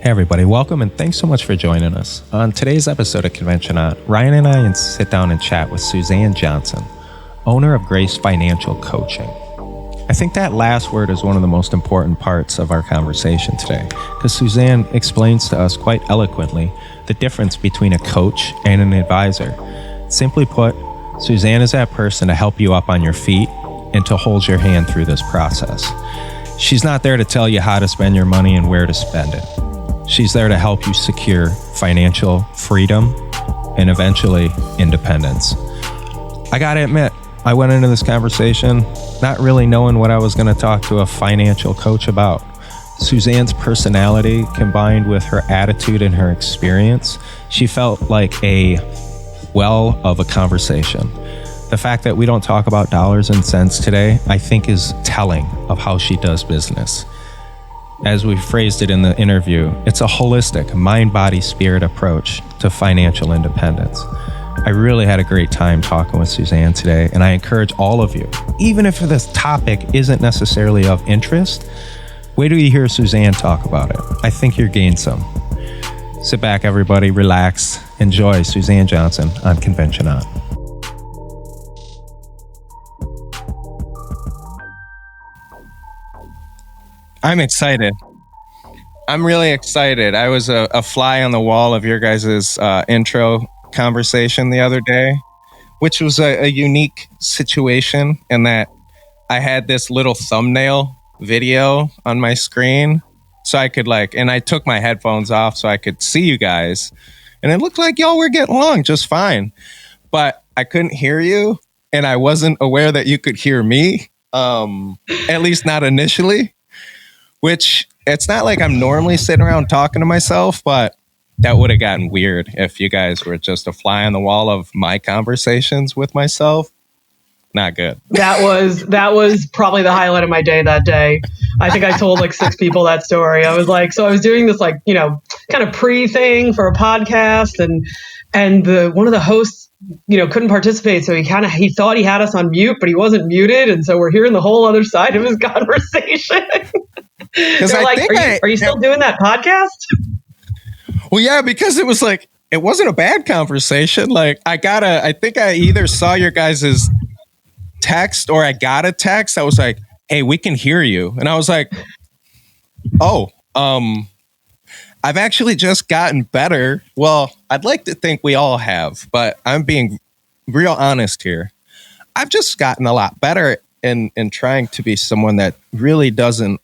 Hey everybody, welcome and thanks so much for joining us. On today's episode of Convention On, Ryan and I sit down and chat with Suzanne Johnson, owner of Grace Financial Coaching. I think that last word is one of the most important parts of our conversation today, because Suzanne explains to us quite eloquently the difference between a coach and an advisor. Simply put, Suzanne is that person to help you up on your feet and to hold your hand through this process. She's not there to tell you how to spend your money and where to spend it. She's there to help you secure financial freedom and eventually independence. I gotta admit, I went into this conversation not really knowing what I was gonna talk to a financial coach about. Suzanne's personality combined with her attitude and her experience, she felt like a well of a conversation. The fact that we don't talk about dollars and cents today, I think is telling of how she does business. As we phrased it in the interview, it's a holistic mind, body, spirit approach to financial independence. I really had a great time talking with Suzanne today, and I encourage all of you, even if this topic isn't necessarily of interest, wait till you hear Suzanne talk about it. I think you'll gain some. Sit back, everybody, relax, enjoy Suzanne Johnson on Convention On. I'm excited. I'm really excited. I was a fly on the wall of your guys' intro conversation the other day, which was a unique situation in that I had this little thumbnail video on my screen so I could and I took my headphones off so I could see you guys. And it looked like y'all were getting along just fine, but I couldn't hear you and I wasn't aware that you could hear me, at least not initially. Which, it's not like I'm normally sitting around talking to myself, but that would have gotten weird if you guys were just a fly on the wall of my conversations with myself. Not good. That was probably the highlight of my day that day. I think I told 6 people that story. I was doing this kind of pre-thing for a podcast and one of the hosts couldn't participate, so he thought he had us on mute, but he wasn't muted, and so we're hearing the whole other side of his conversation. They're are you still doing that podcast? Well, yeah, because it was it wasn't a bad conversation. I think I either saw your guys' text or I got a text that was like, hey, we can hear you. And I was like, oh, I've actually just gotten better. Well, I'd like to think we all have, but I'm being real honest here. I've just gotten a lot better in trying to be someone that really doesn't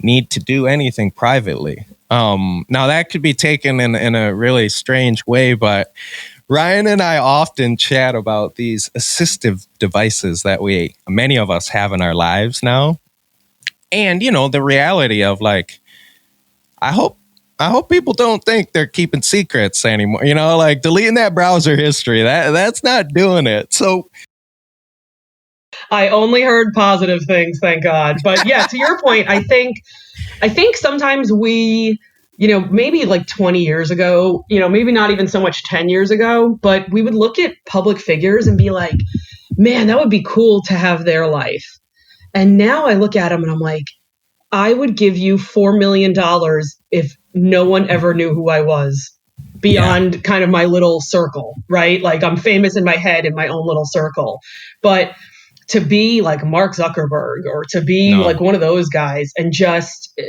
need to do anything privately. Now that could be taken in a really strange way, but Ryan and I often chat about these assistive devices that many of us have in our lives now. And, the reality of I hope people don't think they're keeping secrets anymore. Deleting that browser history, that's not doing it. So I only heard positive things, thank God. But yeah, to your point, I think sometimes we, maybe 20 years ago, maybe not even so much 10 years ago, but we would look at public figures and be like, man, that would be cool to have their life. And now I look at them and I'm like, I would give you $4 million if no one ever knew who I was beyond kind of my little circle, right? I'm famous in my head in my own little circle. But to be like Mark Zuckerberg or to be one of those guys and just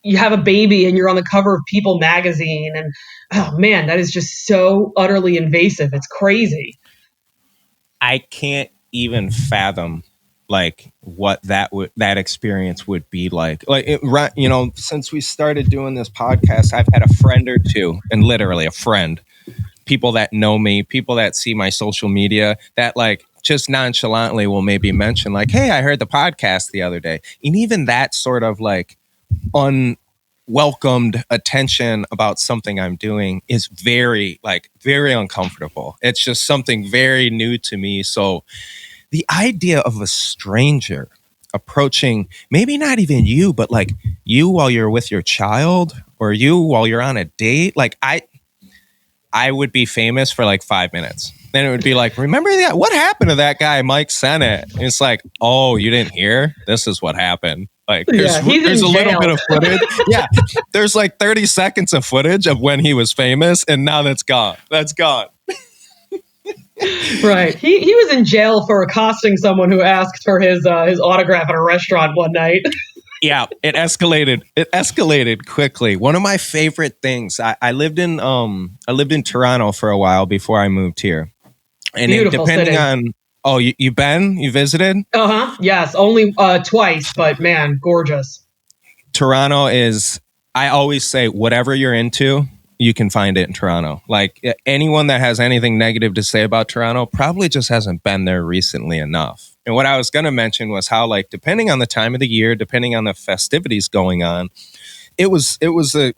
you have a baby and you're on the cover of People magazine and oh man, that is just so utterly invasive. It's crazy. I can't even fathom what that experience would be like. Since we started doing this podcast, I've had a friend or two, and literally a friend, people that know me, people that see my social media that just nonchalantly will maybe mention hey, I heard the podcast the other day. And even that sort of unwelcomed attention about something I'm doing is very uncomfortable. It's just something very new to me. So the idea of a stranger approaching, maybe not even you, but you while you're with your child or you while you're on a date, I would be famous for 5 minutes. then it would be like, remember that? What happened to that guy, Mike Sennett? And it's like, oh, you didn't hear? This is what happened. Like Yeah, he's there's in a little jail. bit of footage. Yeah. There's like 30 seconds of footage of when he was famous, and now that's gone. That's gone. Right. He was in jail for accosting someone who asked for his autograph at a restaurant one night. Yeah, it escalated. It escalated quickly. One of my favorite things. I lived in Toronto for a while before I moved here, and depending city. on you been? You visited? Yes, only twice, but man, gorgeous. Toronto is. I always say whatever you're into, you can find it in Toronto. Like anyone that has anything negative to say about Toronto probably just hasn't been there recently enough. And what I was going to mention was how, like, depending on the time of the year, depending on the festivities going on, there was a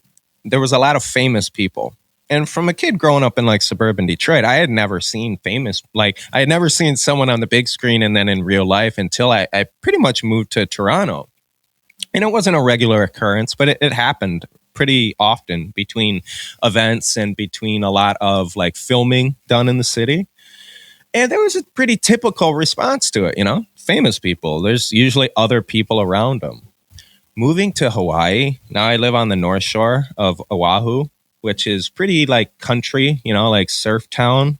lot of famous people. And from a kid growing up in like suburban Detroit, I had never seen I had never seen someone on the big screen and then in real life until I pretty much moved to Toronto. And it wasn't a regular occurrence, but it happened pretty often between events and between a lot of like filming done in the city. And there was a pretty typical response to it, famous people. There's usually other people around them. Moving to Hawaii, now I live on the North Shore of Oahu, which is pretty like country, like surf town.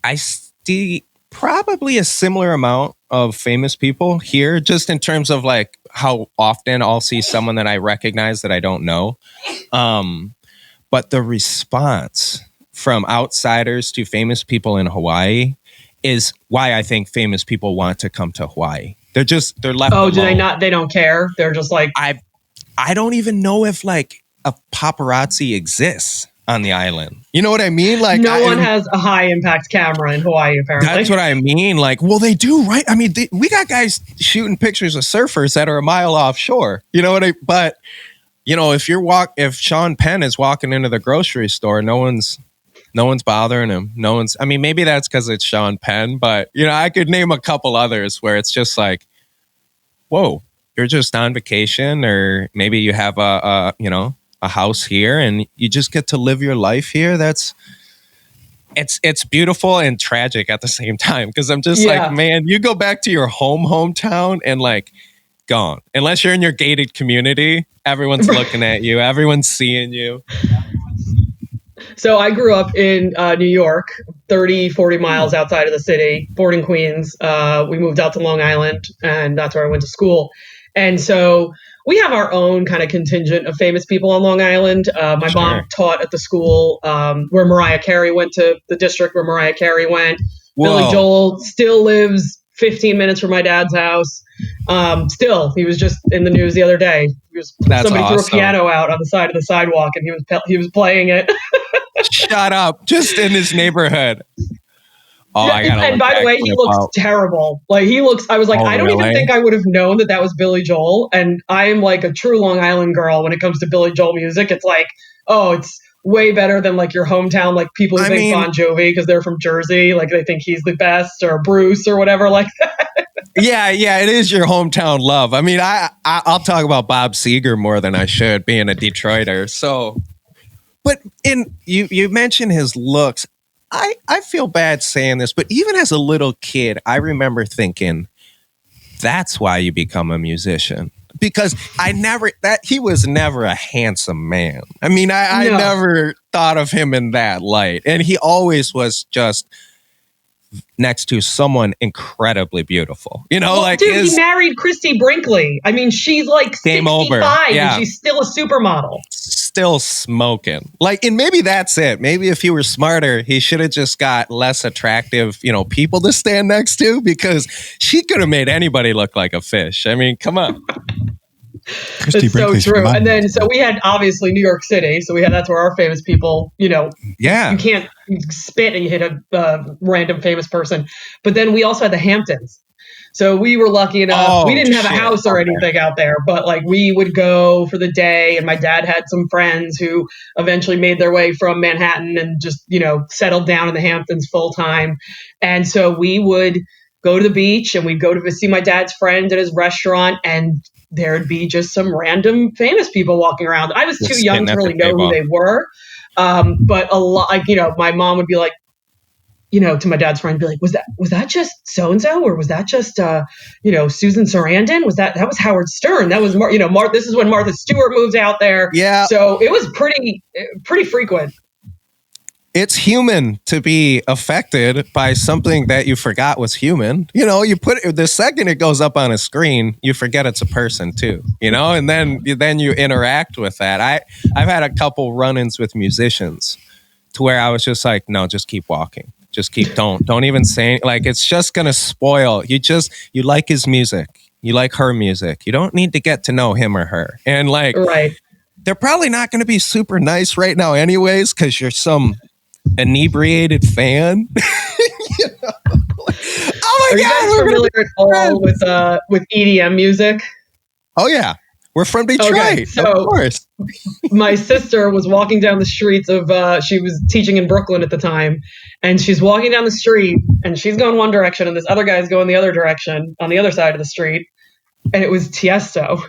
I see probably a similar amount of famous people here, just in terms of like how often I'll see someone that I recognize that I don't know. But the response from outsiders to famous people in Hawaii is why I think famous people want to come to Hawaii. They're left alone. Do they not? They don't care. They're just like, I don't even know if like a paparazzi exists on the island. You know what I mean? Like no one has a high impact camera in Hawaii, apparently. That's what I mean. Like, well, they do, right? I mean, we got guys shooting pictures of surfers that are a mile offshore. You know what but if Sean Penn is walking into the grocery store, no one's bothering him. I mean, maybe that's because it's Sean Penn, but I could name a couple others where it's just like, whoa, you're just on vacation, or maybe you have a house here and you just get to live your life here. It's beautiful and tragic at the same time, because I'm just like, man, you go back to your hometown and like gone. Unless you're in your gated community, everyone's looking at you, everyone's seeing you. So I grew up in New York, 30, 40 miles outside of the city, born in Queens. We moved out to Long Island, and that's where I went to school. And so we have our own kind of contingent of famous people on Long Island. My mom taught at the school where Mariah Carey went to, the district where Mariah Carey went. Whoa. Billy Joel still lives 15 minutes from my dad's house. He was just in the news the other day. Somebody threw a piano out on the side of the sidewalk, and he was playing it. Shut up! Just in his neighborhood. Oh, and by the way, he looks terrible. Like I was like, I don't even think I would have known that was Billy Joel. And I am like a true Long Island girl when it comes to Billy Joel music. It's like, it's way better than like your hometown, like people who think Bon Jovi because they're from Jersey, like they think he's the best, or Bruce or whatever like that. Yeah, it is your hometown love. I mean, I'll talk about Bob Seger more than I should, being a Detroiter. So, but you mentioned his looks. I feel bad saying this, but even as a little kid, I remember thinking, that's why you become a musician. Because he was never a handsome man. I mean, I never thought of him in that light. And he always was just next to someone incredibly beautiful. He married Christy Brinkley. I mean, she's like 65 and she's still a supermodel. Still smoking. And maybe that's it. Maybe if he were smarter, he should have just got less attractive, people to stand next to, because she could have made anybody look like a fish. I mean, come on. It's so true. And then, so we had obviously New York City. So that's where our famous people, you can't spit and you hit a random famous person. But then we also had the Hamptons. So we were lucky enough. We didn't have a house or anything out there, but like we would go for the day. And my dad had some friends who eventually made their way from Manhattan and just, settled down in the Hamptons full time. And so we would go to the beach and we'd go to see my dad's friend at his restaurant, and there'd be just some random famous people walking around. I was too young to really know who they were. But a lot, my mom would be like, to my dad's friend, be like, was that just so and so, or was that just Susan Sarandon? That was Howard Stern? That was this is when Martha Stewart moves out there. Yeah. So it was pretty frequent. It's human to be affected by something that you forgot was human. You put it, the second it goes up on a screen, you forget it's a person too, and then you interact with that. I've had a couple run-ins with musicians to where I was just like, no, just keep walking. Just don't even say it. Like, it's just going to spoil. You like his music. You like her music. You don't need to get to know him or her. And like, right. They're probably not going to be super nice right now anyways, because you're some inebriated fan. Oh my God! Are you guys familiar at all with EDM music? Oh yeah, we're from Detroit. Okay, so of course. My sister was walking down the streets of. She was teaching in Brooklyn at the time, and she's walking down the street, and she's going one direction, and this other guy's going the other direction on the other side of the street, and it was Tiesto.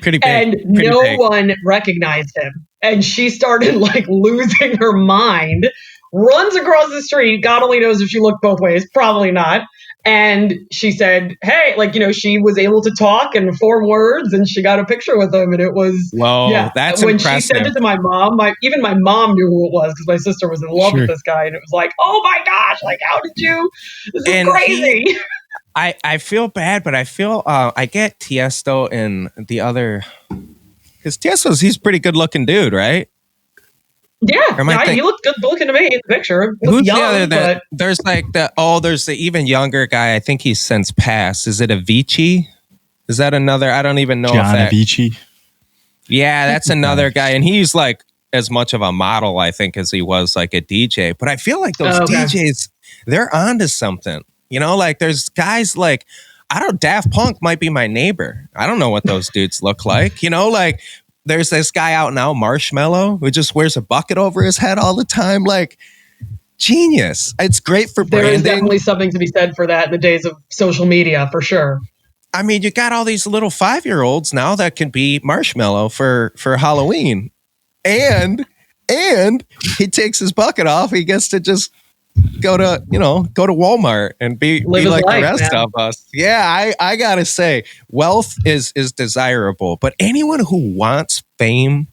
Pretty big. And no one recognized him. And she started like losing her mind, runs across the street. God only knows if she looked both ways. Probably not. And she said, hey, she was able to talk and form words, and she got a picture with him. And it was, that's when impressive. She sent it to my mom, even my mom knew who it was because my sister was in love with this guy. And it was like, oh my gosh, how did you? This is crazy. I feel bad, but I feel I get Tiesto and the other, because he's a pretty good looking dude, right? Yeah, he looked good looking to me in the picture. Who's young, the other? But... There's there's the even younger guy. I think he's since passed. Is it Avicii? Is that another? I don't even know if that. Avicii. Yeah, that's another guy, and he's like as much of a model, I think, as he was like a DJ. But I feel like those DJs, they're onto something. There's guys like, Daft Punk might be my neighbor. I don't know what those dudes look like. There's this guy out now, Marshmello, who just wears a bucket over his head all the time. Like, genius. It's great for branding. There is definitely something to be said for that in the days of social media, for sure. I mean, you got all these little 5-year-olds now that can be Marshmello for Halloween. And he takes his bucket off. He gets to just go to Walmart and be like the rest of us. Yeah, I gotta say, wealth is desirable, but anyone who wants fame,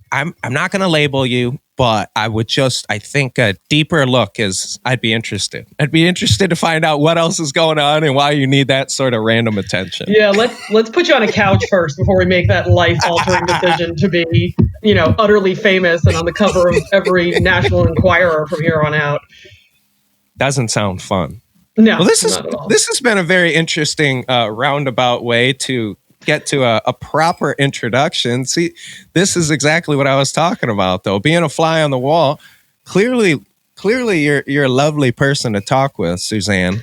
I'm not gonna label you, but I think a deeper look is, I'd be interested to find out what else is going on and why you need that sort of random attention. Yeah, let's put you on a couch first before we make that life-altering decision to be, utterly famous and on the cover of every National Enquirer from here on out. Doesn't sound fun. No, well, this has been a very interesting roundabout way to get to a proper introduction. See, this is exactly what I was talking about, though. Being a fly on the wall. Clearly, you're a lovely person to talk with, Suzanne.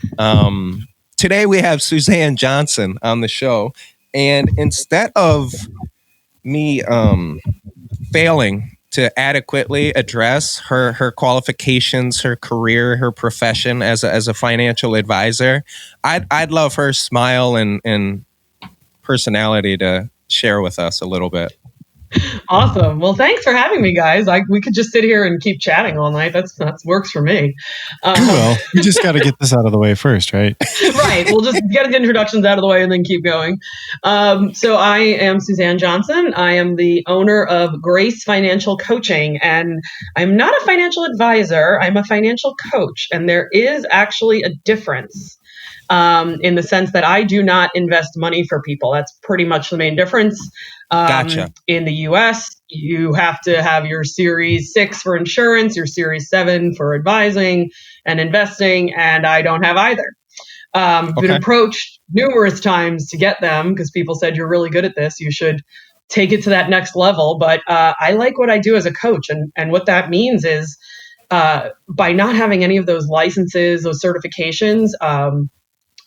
Today we have Suzanne Johnson on the show, and instead of me failing to adequately address her qualifications, her career, her profession as a financial advisor, I'd love her smile and personality to share with us a little bit. Awesome. Well, thanks for having me, guys. We could just sit here and keep chatting all night. That works for me. Well, you just got to get this out of the way first, right? Right. We'll just get the introductions out of the way and then keep going. So I am Suzanne Johnson. I am the owner of Grace Financial Coaching, and I'm not a financial advisor. I'm a financial coach, and there is actually a difference. In the sense that I do not invest money for people. That's pretty much the main difference. Gotcha. In the US, you have to have your Series 6 for insurance, your Series 7 for advising and investing, and I don't have either. Been approached numerous times to get them because people said, you're really good at this. You should take it to that next level. But I like what I do as a coach. And what that means is by not having any of those licenses, those certifications,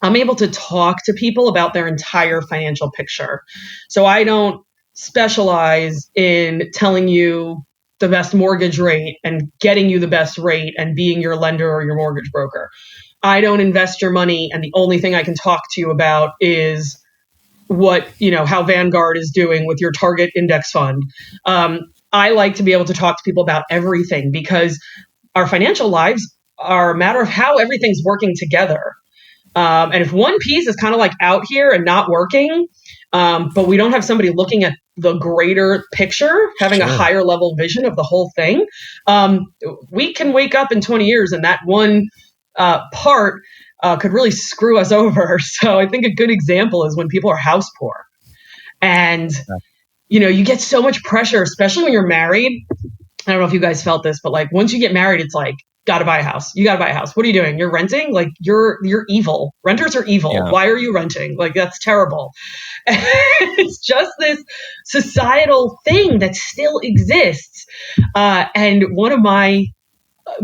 I'm able to talk to people about their entire financial picture. So I don't specialize in telling you the best mortgage rate and getting you the best rate and being your lender or your mortgage broker. I don't invest your money, and the only thing I can talk to you about is how Vanguard is doing with your target index fund. I like to be able to talk to people about everything because our financial lives are a matter of how everything's working together. And if one piece is kind of like out here and not working, but we don't have somebody looking at the greater picture, having a higher level vision of the whole thing, we can wake up in 20 years and that one part could really screw us over. So I think a good example is when people are house poor. And, you get so much pressure, especially when you're married. I don't know if you guys felt this, but like once you get married, it's like, gotta buy a house. You gotta buy a house. What are you doing? You're renting? Like you're evil. Renters are evil. Yeah. Why are you renting? Like that's terrible. It's just this societal thing that still exists. And one of my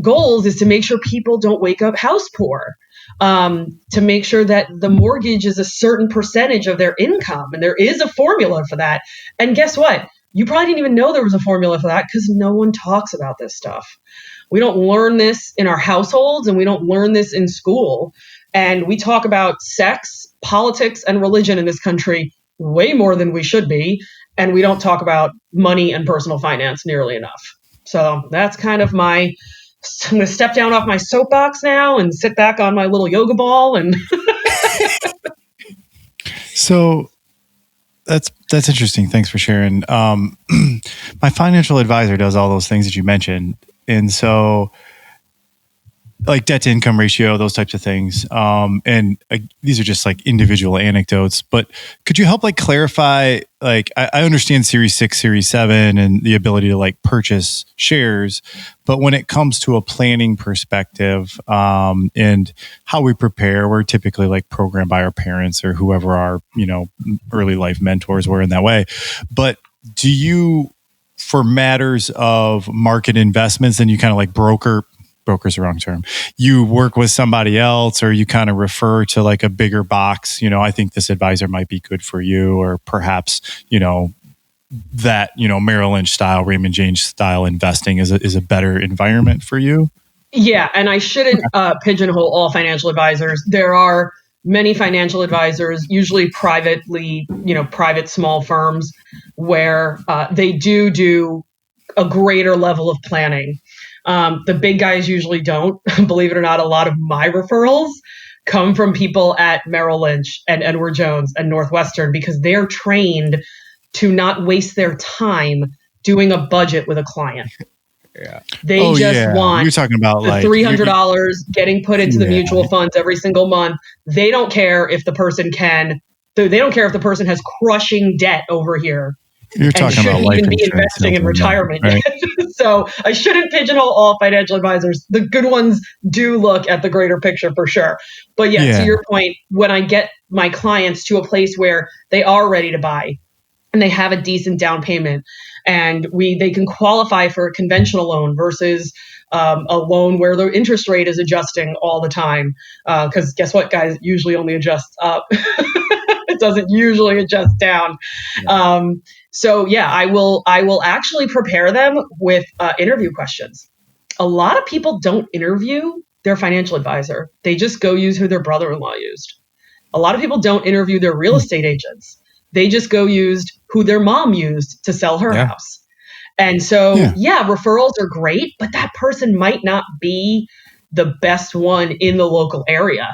goals is to make sure people don't wake up house poor. To make sure that the mortgage is a certain percentage of their income. And there is a formula for that. And guess what? You probably didn't even know there was a formula for that because no one talks about this stuff. We don't learn this in our households and we don't learn this in school. And we talk about sex, politics, and religion in this country way more than we should be. And we don't talk about money and personal finance nearly enough. So that's kind of I'm going to step down off my soapbox now and sit back on my little yoga ball. And So that's interesting. Thanks for sharing. My financial advisor does all those things that you mentioned. And so like debt to income ratio, those types of things. And these are just like individual anecdotes, but could you help like clarify, like, I understand Series 6, Series 7 and the ability to like purchase shares, but when it comes to a planning perspective, and how we prepare, we're typically like programmed by our parents or whoever our, early life mentors were in that way. But do you, for matters of market investments, then you kind of like broker's the wrong term. You work with somebody else or you kind of refer to like a bigger box, I think this advisor might be good for you, or perhaps, that, Merrill Lynch style, Raymond James style investing is a better environment for you. Yeah. And I shouldn't pigeonhole all financial advisors. There are many financial advisors, usually privately, private small firms where they do a greater level of planning. The big guys usually don't. Believe it or not, a lot of my referrals come from people at Merrill Lynch and Edward Jones and Northwestern because they're trained to not waste their time doing a budget with a client. Yeah. They want you're talking about the like $300 getting put into the mutual funds every single month. They don't care if the person they don't care if the person has crushing debt over here. You're talking about life even be investing in retirement right? yet. So I shouldn't pigeonhole all financial advisors. The good ones do look at the greater picture for sure. But to your point, when I get my clients to a place where they are ready to buy and they have a decent down payment and they can qualify for a conventional loan versus a loan where the interest rate is adjusting all the time. Because guess what, guys? It usually only adjusts up. It doesn't usually adjust down. Yeah. I will actually prepare them with interview questions. A lot of people don't interview their financial advisor. They just go use who their brother-in-law used. A lot of people don't interview their real estate agents. They just go use who their mom used to sell her house. And so, referrals are great, but that person might not be the best one in the local area.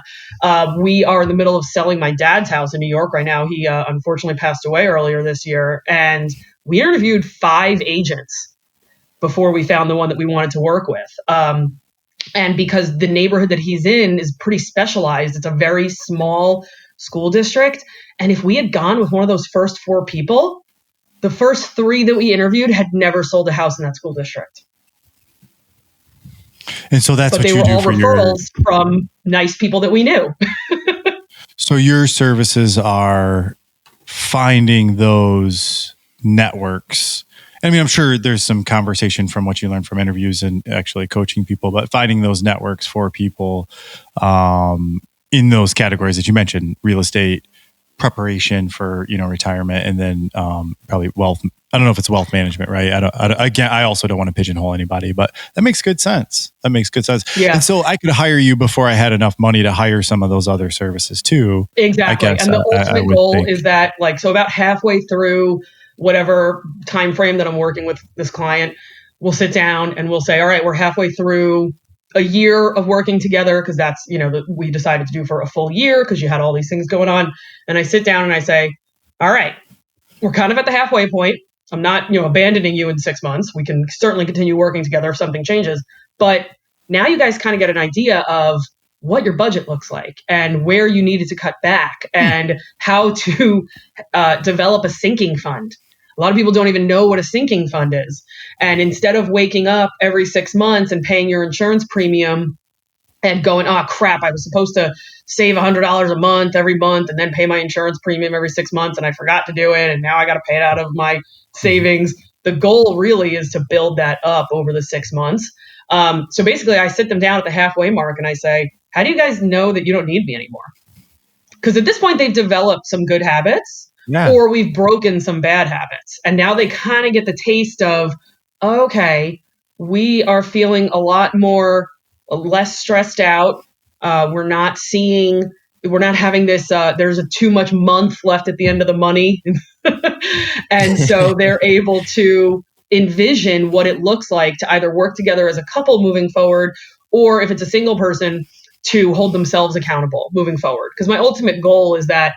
We are in the middle of selling my dad's house in New York right now. He unfortunately passed away earlier this year. And we interviewed 5 agents before we found the one that we wanted to work with. And because the neighborhood that he's in is pretty specialized, it's a very small school district. And if we had gone with one of those first 4 people, the first 3 that we interviewed had never sold a house in that school district. And so that's but what they you were do all for referrals from nice people that we knew. So your services are finding those networks. I mean, I'm sure there's some conversation from what you learned from interviews and actually coaching people, but finding those networks for people in those categories that you mentioned: real estate, preparation for retirement, and then probably wealth. I don't know if it's wealth management, right? I also don't want to pigeonhole anybody, but that makes good sense. Yeah. And so I could hire you before I had enough money to hire some of those other services too. Exactly. And the ultimate goal is that about halfway through whatever time frame that I'm working with this client, we'll sit down and we'll say, all right, we're halfway through a year of working together, because that's, we decided to do for a full year because you had all these things going on. And I sit down and I say, all right, we're kind of at the halfway point. I'm not, abandoning you in 6 months. We can certainly continue working together if something changes. But now you guys kind of get an idea of what your budget looks like and where you needed to cut back and how to develop a sinking fund. A lot of people don't even know what a sinking fund is. And instead of waking up every 6 months and paying your insurance premium and going, oh, crap, I was supposed to save $100 a month every month and then pay my insurance premium every 6 months, and I forgot to do it, and now I got to pay it out of my savings. The goal really is to build that up over the 6 months. So basically, I sit them down at the halfway mark and I say, how do you guys know that you don't need me anymore? Because at this point, they've developed some good habits, or we've broken some bad habits. And now they kind of get the taste of, okay, we are feeling a lot less stressed out. We're not having this, there's a too much month left at the end of the money. And so they're able to envision what it looks like to either work together as a couple moving forward, or if it's a single person, to hold themselves accountable moving forward. Because my ultimate goal is that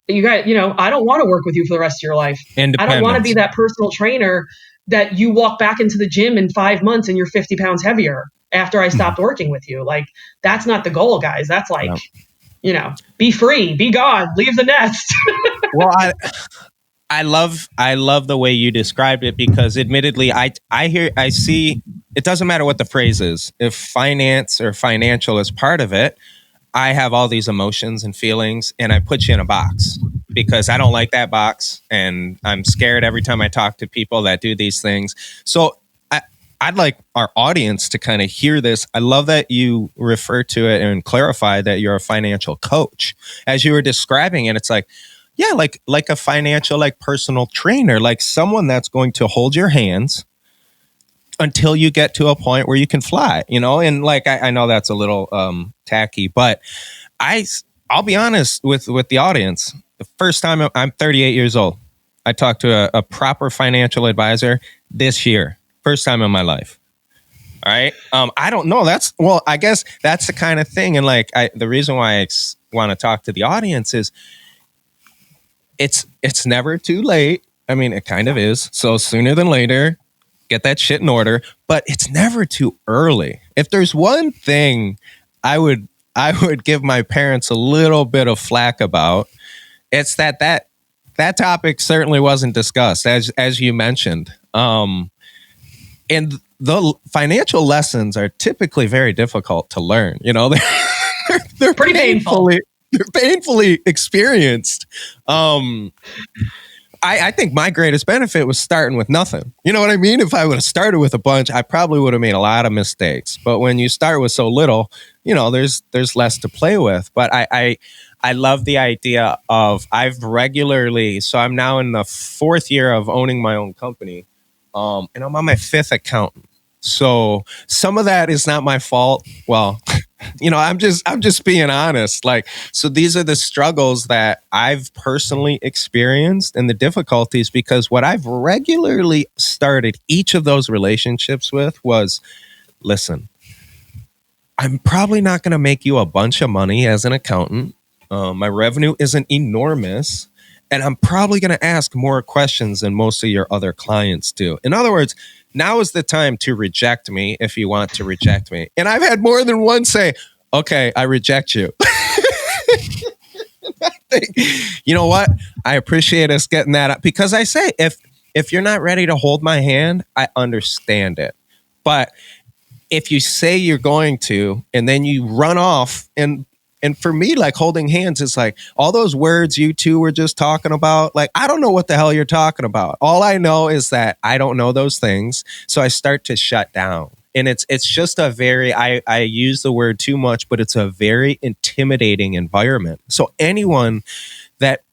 you guys, I don't want to work with you for the rest of your life. I don't want to be that personal trainer that you walk back into the gym in 5 months and you're 50 pounds heavier after I stopped working with you. Like, that's not the goal, guys. That's like, be free, be gone, leave the nest. Well, I love the way you described it, because admittedly, I see, it doesn't matter what the phrase is. If finance or financial is part of it, I have all these emotions and feelings, and I put you in a box because I don't like that box, and I'm scared every time I talk to people that do these things. So I'd like our audience to kind of hear this. I love that you refer to it and clarify that you're a financial coach. As you were describing it, it's like, yeah, like a financial, like personal trainer, like someone that's going to hold your hands until you get to a point where you can fly, and like, I know that's a little tacky, but I'll be honest with the audience. The first time, I'm 38 years old, I talked to a proper financial advisor this year. First time in my life. All right. I don't know. I guess that's the kind of thing. And like, the reason why I want to talk to the audience is it's never too late. I mean, it kind of is. So sooner than later, get that shit in order, but it's never too early. If there's one thing I would give my parents a little bit of flack about, it's that topic certainly wasn't discussed, as you mentioned. And the financial lessons are typically very difficult to learn. They're pretty painful. They're painfully experienced. I think my greatest benefit was starting with nothing. You know what I mean? If I would have started with a bunch, I probably would have made a lot of mistakes. But when you start with so little, there's less to play with. But I love the idea of, so I'm now in the 4th year of owning my own company. And I'm on my 5th accountant. So some of that is not my fault. Well, I'm just being honest. Like, so these are the struggles that I've personally experienced and the difficulties, because what I've regularly started each of those relationships with was, listen, I'm probably not going to make you a bunch of money as an accountant. My revenue isn't enormous. And I'm probably going to ask more questions than most of your other clients do. In other words, now is the time to reject me if you want to reject me. And I've had more than one say, okay, I reject you. I think, you know what? I appreciate us getting that up, because I say, if you're not ready to hold my hand, I understand it. But if you say you're going to, and then you run off, and for me, like, holding hands is like all those words you two were just talking about. Like, I don't know what the hell you're talking about. All I know is that I don't know those things. So I start to shut down. And it's just a very, I use the word too much, but it's a very intimidating environment. So anyone that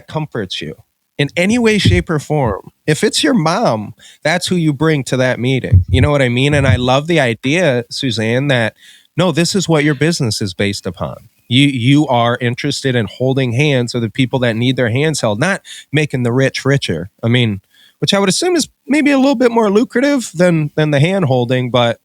comforts you in any way, shape, or form, if it's your mom, that's who you bring to that meeting. You know what I mean? And I love the idea, Suzanne, that no, this is what your business is based upon. You are interested in holding hands with the people that need their hands held, not making the rich richer. I mean, which I would assume is maybe a little bit more lucrative than the hand holding, but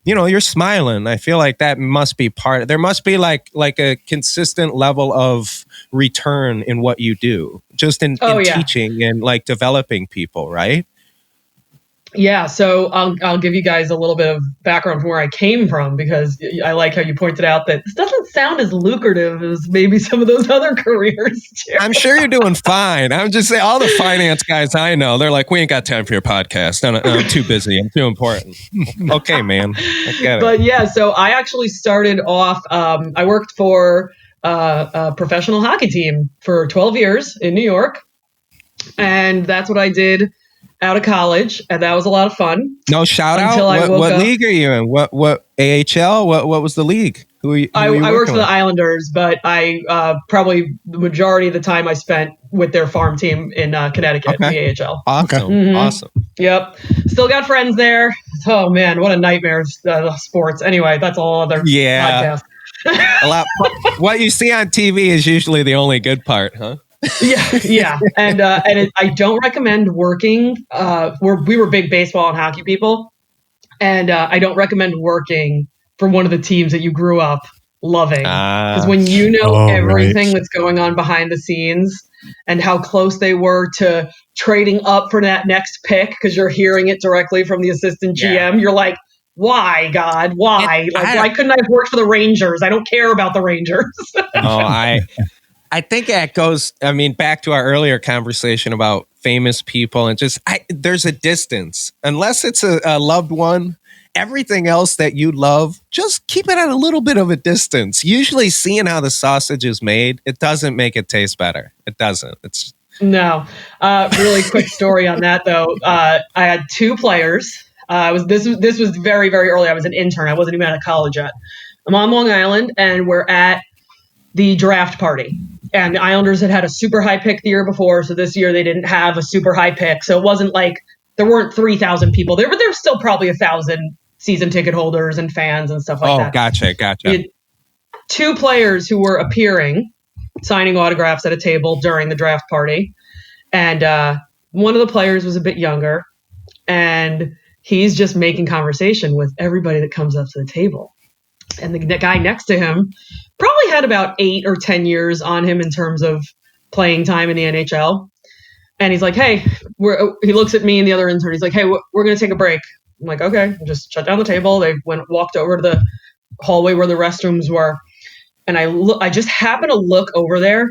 you're smiling. I feel like that must be there must be like a consistent level of return in what you do, just in teaching and like developing people, right? Yeah, so I'll give you guys a little bit of background from where I came from, because I like how you pointed out that this doesn't sound as lucrative as maybe some of those other careers do. I'm sure you're doing fine. I'm just saying, all the finance guys I know, they're like, we ain't got time for your podcast. I'm too busy. I'm too important. Okay, man. I get it. But yeah, so I actually started off, I worked for a professional hockey team for 12 years in New York. And that's what I did out of college, and that was a lot of fun. No shout out. What league are you in? What AHL? What was the league? I worked for the Islanders, but I probably the majority of the time I spent with their farm team in Connecticut, in the AHL. Awesome, Awesome. Yep, still got friends there. Oh man, what a nightmare sports. Anyway, that's all other podcast. A lot. What you see on TV is usually the only good part, huh? Yeah, and I don't recommend working. We were big baseball and hockey people, and I don't recommend working for one of the teams that you grew up loving, because when you know everything that's going on behind the scenes and how close they were to trading up for that next pick, because you're hearing it directly from the assistant GM, you're like, why, God, why? Why couldn't I have worked for the Rangers? I don't care about the Rangers. I think that goes, back to our earlier conversation about famous people, and just, there's a distance. Unless it's a loved one, everything else that you love, just keep it at a little bit of a distance. Usually seeing how the sausage is made, it doesn't make it taste better. It doesn't. No. Really quick story on that, though. I had two players. This was very, very early. I was an intern. I wasn't even out of college yet. I'm on Long Island, and we're at the draft party. And the Islanders had a super high pick the year before, so this year they didn't have a super high pick. So it wasn't like there weren't 3,000 people there, but there was still probably 1,000 season ticket holders and fans and stuff like that. Oh, gotcha. Two players who were appearing, signing autographs at a table during the draft party. And one of the players was a bit younger, and he's just making conversation with everybody that comes up to the table. And the guy next to him probably had about 8 or 10 years on him in terms of playing time in the NHL. And he's like, hey, he looks at me and the other intern. He's like, hey, we're going to take a break. I'm like, okay, just shut down the table. They walked over to the hallway where the restrooms were. And I just happen to look over there,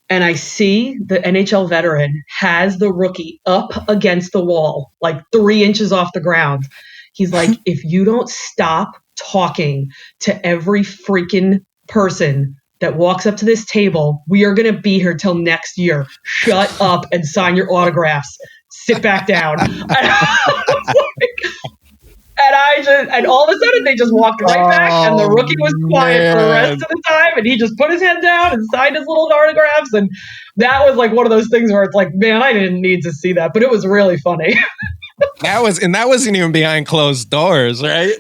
and I see the NHL veteran has the rookie up against the wall, like 3 inches off the ground. He's like, if you don't stop talking to every freaking person that walks up to this table, we are going to be here till next year. Shut up and sign your autographs. Sit back down. And all of a sudden they just walked right back, and the rookie was quiet for the rest of the time, and he just put his head down and signed his little autographs. And that was like one of those things where it's like, man, I didn't need to see that, but it was really funny. That wasn't even behind closed doors, right?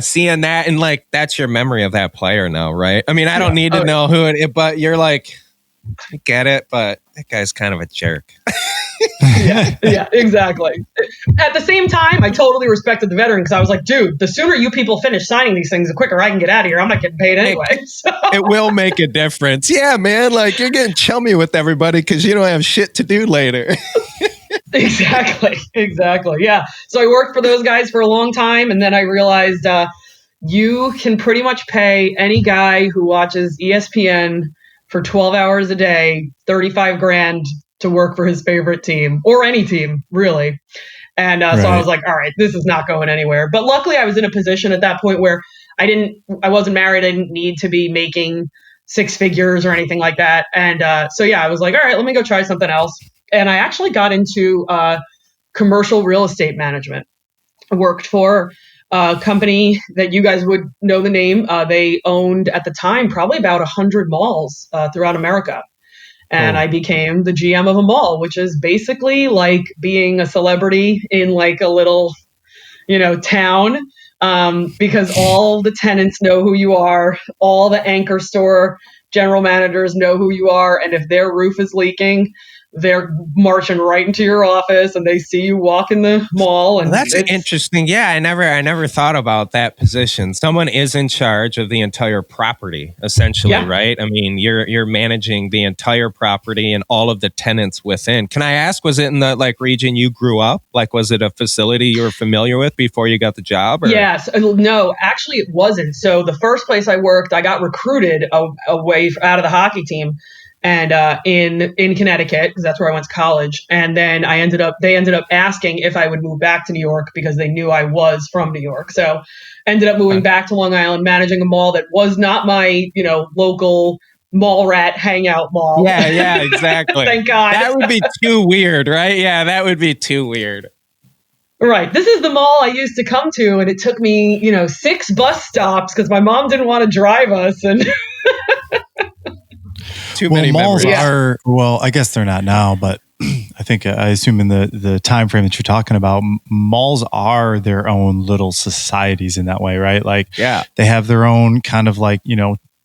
Seeing that, and like that's your memory of that player now, right? I don't need to know who but you're like, I get it, but that guy's kind of a jerk. Yeah, exactly. At the same time, I totally respected the veteran, because I was like, dude, the sooner you people finish signing these things, the quicker I can get out of here. I'm not getting paid anyway. So. It will make a difference. Yeah, man, like you're getting chummy with everybody because you don't have shit to do later. Exactly. Yeah. So I worked for those guys for a long time, and then I realized you can pretty much pay any guy who watches ESPN for 12 hours a day, $35,000 to work for his favorite team, or any team, really. And so I was like, all right, this is not going anywhere. But luckily I was in a position at that point where I wasn't married. I didn't need to be making 6 figures or anything like that. And so I was like, all right, let me go try something else. And I actually got into commercial real estate management. I worked for a company that you guys would know the name. They owned at the time probably about 100 malls throughout America. And I became the GM of a mall, which is basically like being a celebrity in like a little, town, because all the tenants know who you are. All the anchor store general managers know who you are. And if their roof is leaking, they're marching right into your office and they see you walk in the mall. And that's interesting. Yeah, I never thought about that position. Someone is in charge of the entire property, essentially, right? I mean, you're managing the entire property and all of the tenants within. Can I ask, was it in the region you grew up? Was it a facility you were familiar with before you got the job? Or? Yes. No, actually it wasn't. So the first place I worked, I got recruited away out of the hockey team. And in Connecticut, because that's where I went to college. And then they ended up asking if I would move back to New York because they knew I was from New York. So ended up moving back to Long Island, managing a mall that was not my, local mall rat hangout mall. Yeah, exactly. Thank God. That would be too weird, right? Yeah, that would be too weird. Right. This is the mall I used to come to, and it took me, 6 bus stops because my mom didn't want to drive us. And too many malls memories. are, I guess they're not now, but I assume in the time frame that you're talking about, malls are their own little societies in that way, right? They have their own kind of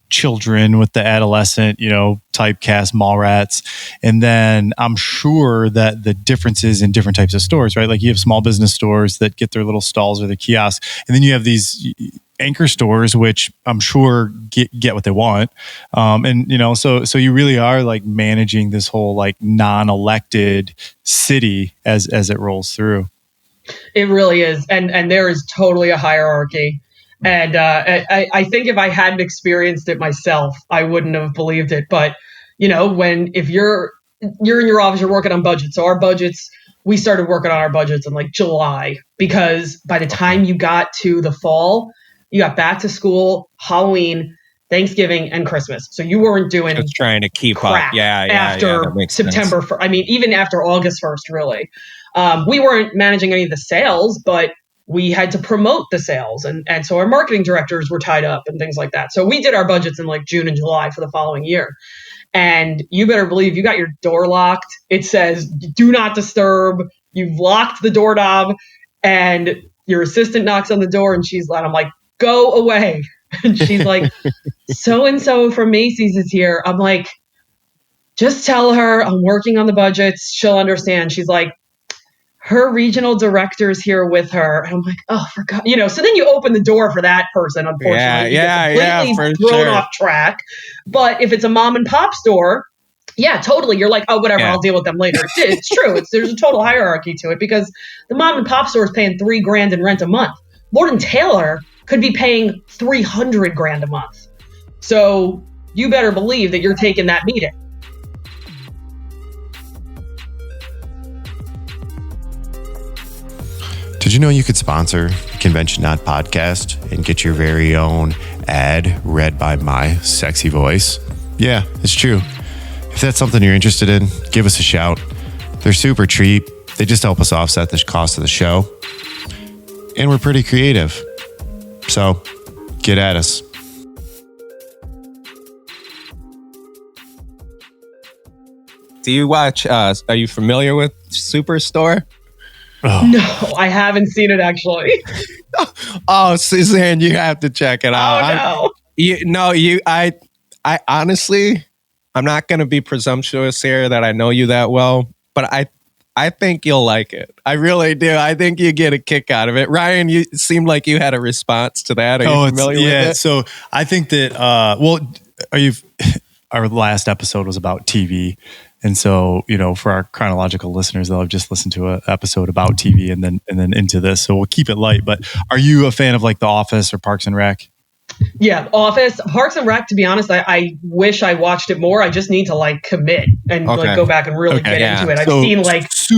children with the adolescent, typecast mall rats. And then I'm sure that the differences in different types of stores, right? You have small business stores that get their little stalls or their kiosks. And then you have these anchor stores, which I'm sure get what they want. So you really are managing this whole non-elected city as it rolls through. It really is. And there is totally a hierarchy. And I think if I hadn't experienced it myself, I wouldn't have believed it. But, if you're in your office, you're working on budgets. So our budgets, we started working on our budgets in July, because by the time you got to the fall, you got back to school, Halloween, Thanksgiving, and Christmas. So you weren't doing just trying to keep crap up. Yeah, after that makes September. sense. Even after August 1st, really. We weren't managing any of the sales, but we had to promote the sales. And so our marketing directors were tied up and things like that. So we did our budgets in June and July for the following year. And you better believe you got your door locked. It says, do not disturb. You've locked the doorknob, and your assistant knocks on the door and I'm like, go away. And she's like, so-and-so from Macy's is here. I'm like, just tell her I'm working on the budgets. She'll understand. She's like, her regional director's here with her. And I'm like, oh, for God. So then you open the door for that person, unfortunately. For thrown sure. off track. But if it's a mom and pop store, yeah, totally. You're like, oh, whatever, I'll deal with them later. It's true. There's a total hierarchy to it, because the mom and pop store is paying $3,000 in rent a month. Lord & Taylor could be paying $300,000 a month. So you better believe that you're taking that meeting. Did you know you could sponsor the Convention Not podcast and get your very own ad read by my sexy voice? Yeah, it's true. If that's something you're interested in, give us a shout. They're super cheap. They just help us offset the cost of the show. And we're pretty creative. So get at us. Do you watch, are you familiar with Superstore? Oh. No, I haven't seen it, actually. Oh, Suzanne, you have to check it out. Oh, no. I honestly, I'm not going to be presumptuous here that I know you that well, but I think you'll like it. I really do. I think you get a kick out of it. Ryan, you seemed like you had a response to that. Are you familiar with it? So I think that, our last episode was about TV. And so, for our chronological listeners, they'll have just listened to an episode about TV and then into this. So we'll keep it light. But are you a fan of The Office or Parks and Rec? Yeah, Office, Parks and Rec, to be honest, I wish I watched it more. I just need to commit and go back and really get into it. I've seen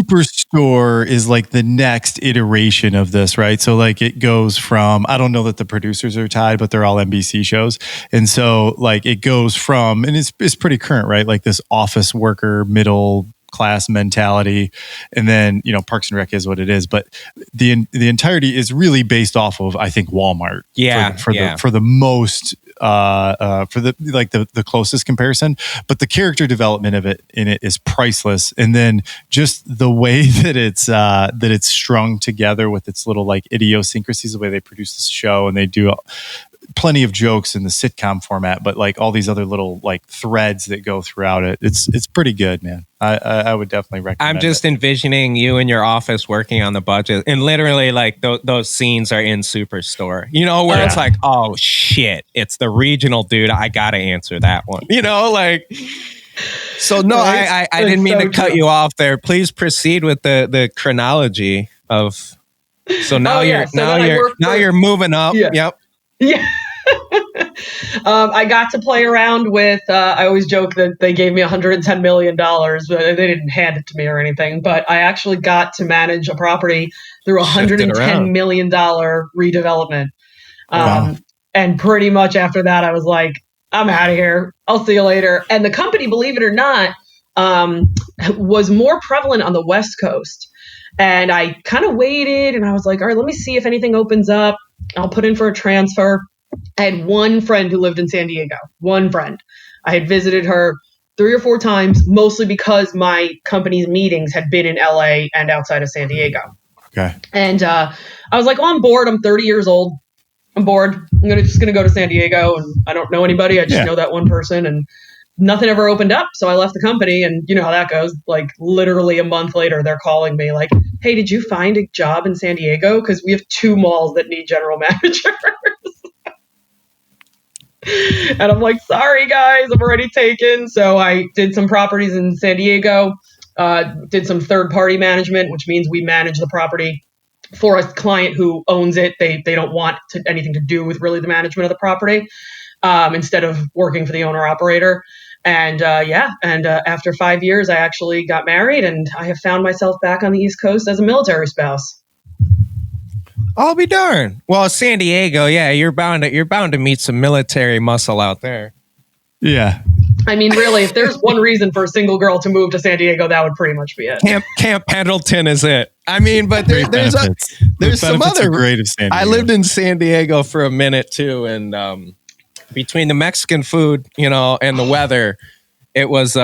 Superstore is the next iteration of this, right? So it goes from, I don't know that the producers are tied, but they're all NBC shows. And so it goes from, and it's pretty current, right? This office worker, middle class mentality, and then Parks and Rec is what it is, but the entirety is really based off of, I think, Walmart for the most for the closest comparison, but the character development of it in it is priceless. And then just the way that it's strung together with its little idiosyncrasies, the way they produce this show, and they do plenty of jokes in the sitcom format, but like all these other little like threads that go throughout it. It's pretty good, man. I would definitely recommend I'm just it. envisioning you in your office working on the budget, and literally like those scenes are in Superstore, where it's like, oh shit, it's the regional dude. I got to answer that one, like. So no, I didn't mean to cut you off there. Please proceed with the chronology of. So now you're moving up. Yeah. Yep. Yeah. I got to play around with, I always joke that they gave me $110 million, but they didn't hand it to me or anything. But I actually got to manage a property through $110 million redevelopment. Wow. And pretty much after that, I was like, I'm out of here. I'll see you later. And the company, believe it or not, was more prevalent on the West Coast. And I kind of waited and I was like, all right, let me see if anything opens up. I'll put in for a transfer. I had one friend who lived in San Diego. One friend. I had visited her 3 or 4 times, mostly because my company's meetings had been in LA and outside of San Diego. Okay. And I was like, I'm bored. I'm 30 years old. I'm bored. I'm just gonna go to San Diego, and I don't know anybody. I just know that one person, and nothing ever opened up. So I left the company, and you know how that goes. Like literally a month later, they're calling me like, "Hey, did you find a job in San Diego? Because we have 2 malls that need general managers." And I'm like, "Sorry guys, I'm already taken." So I did some properties in San Diego, did some third-party management, which means we manage the property for a client who owns it. They don't want anything to do with really the management of the property, instead of working for the owner operator. And after 5 years, I actually got married, and I have found myself back on the East Coast as a military spouse. I'll be darned. Well, San Diego, yeah, you're bound to meet some military muscle out there. Yeah. I mean, really, if there's one reason for a single girl to move to San Diego, that would pretty much be it. Camp Pendleton is it. I mean, but there's some other great of San Diego. I lived in San Diego for a minute too, and between the Mexican food, and the weather, it was.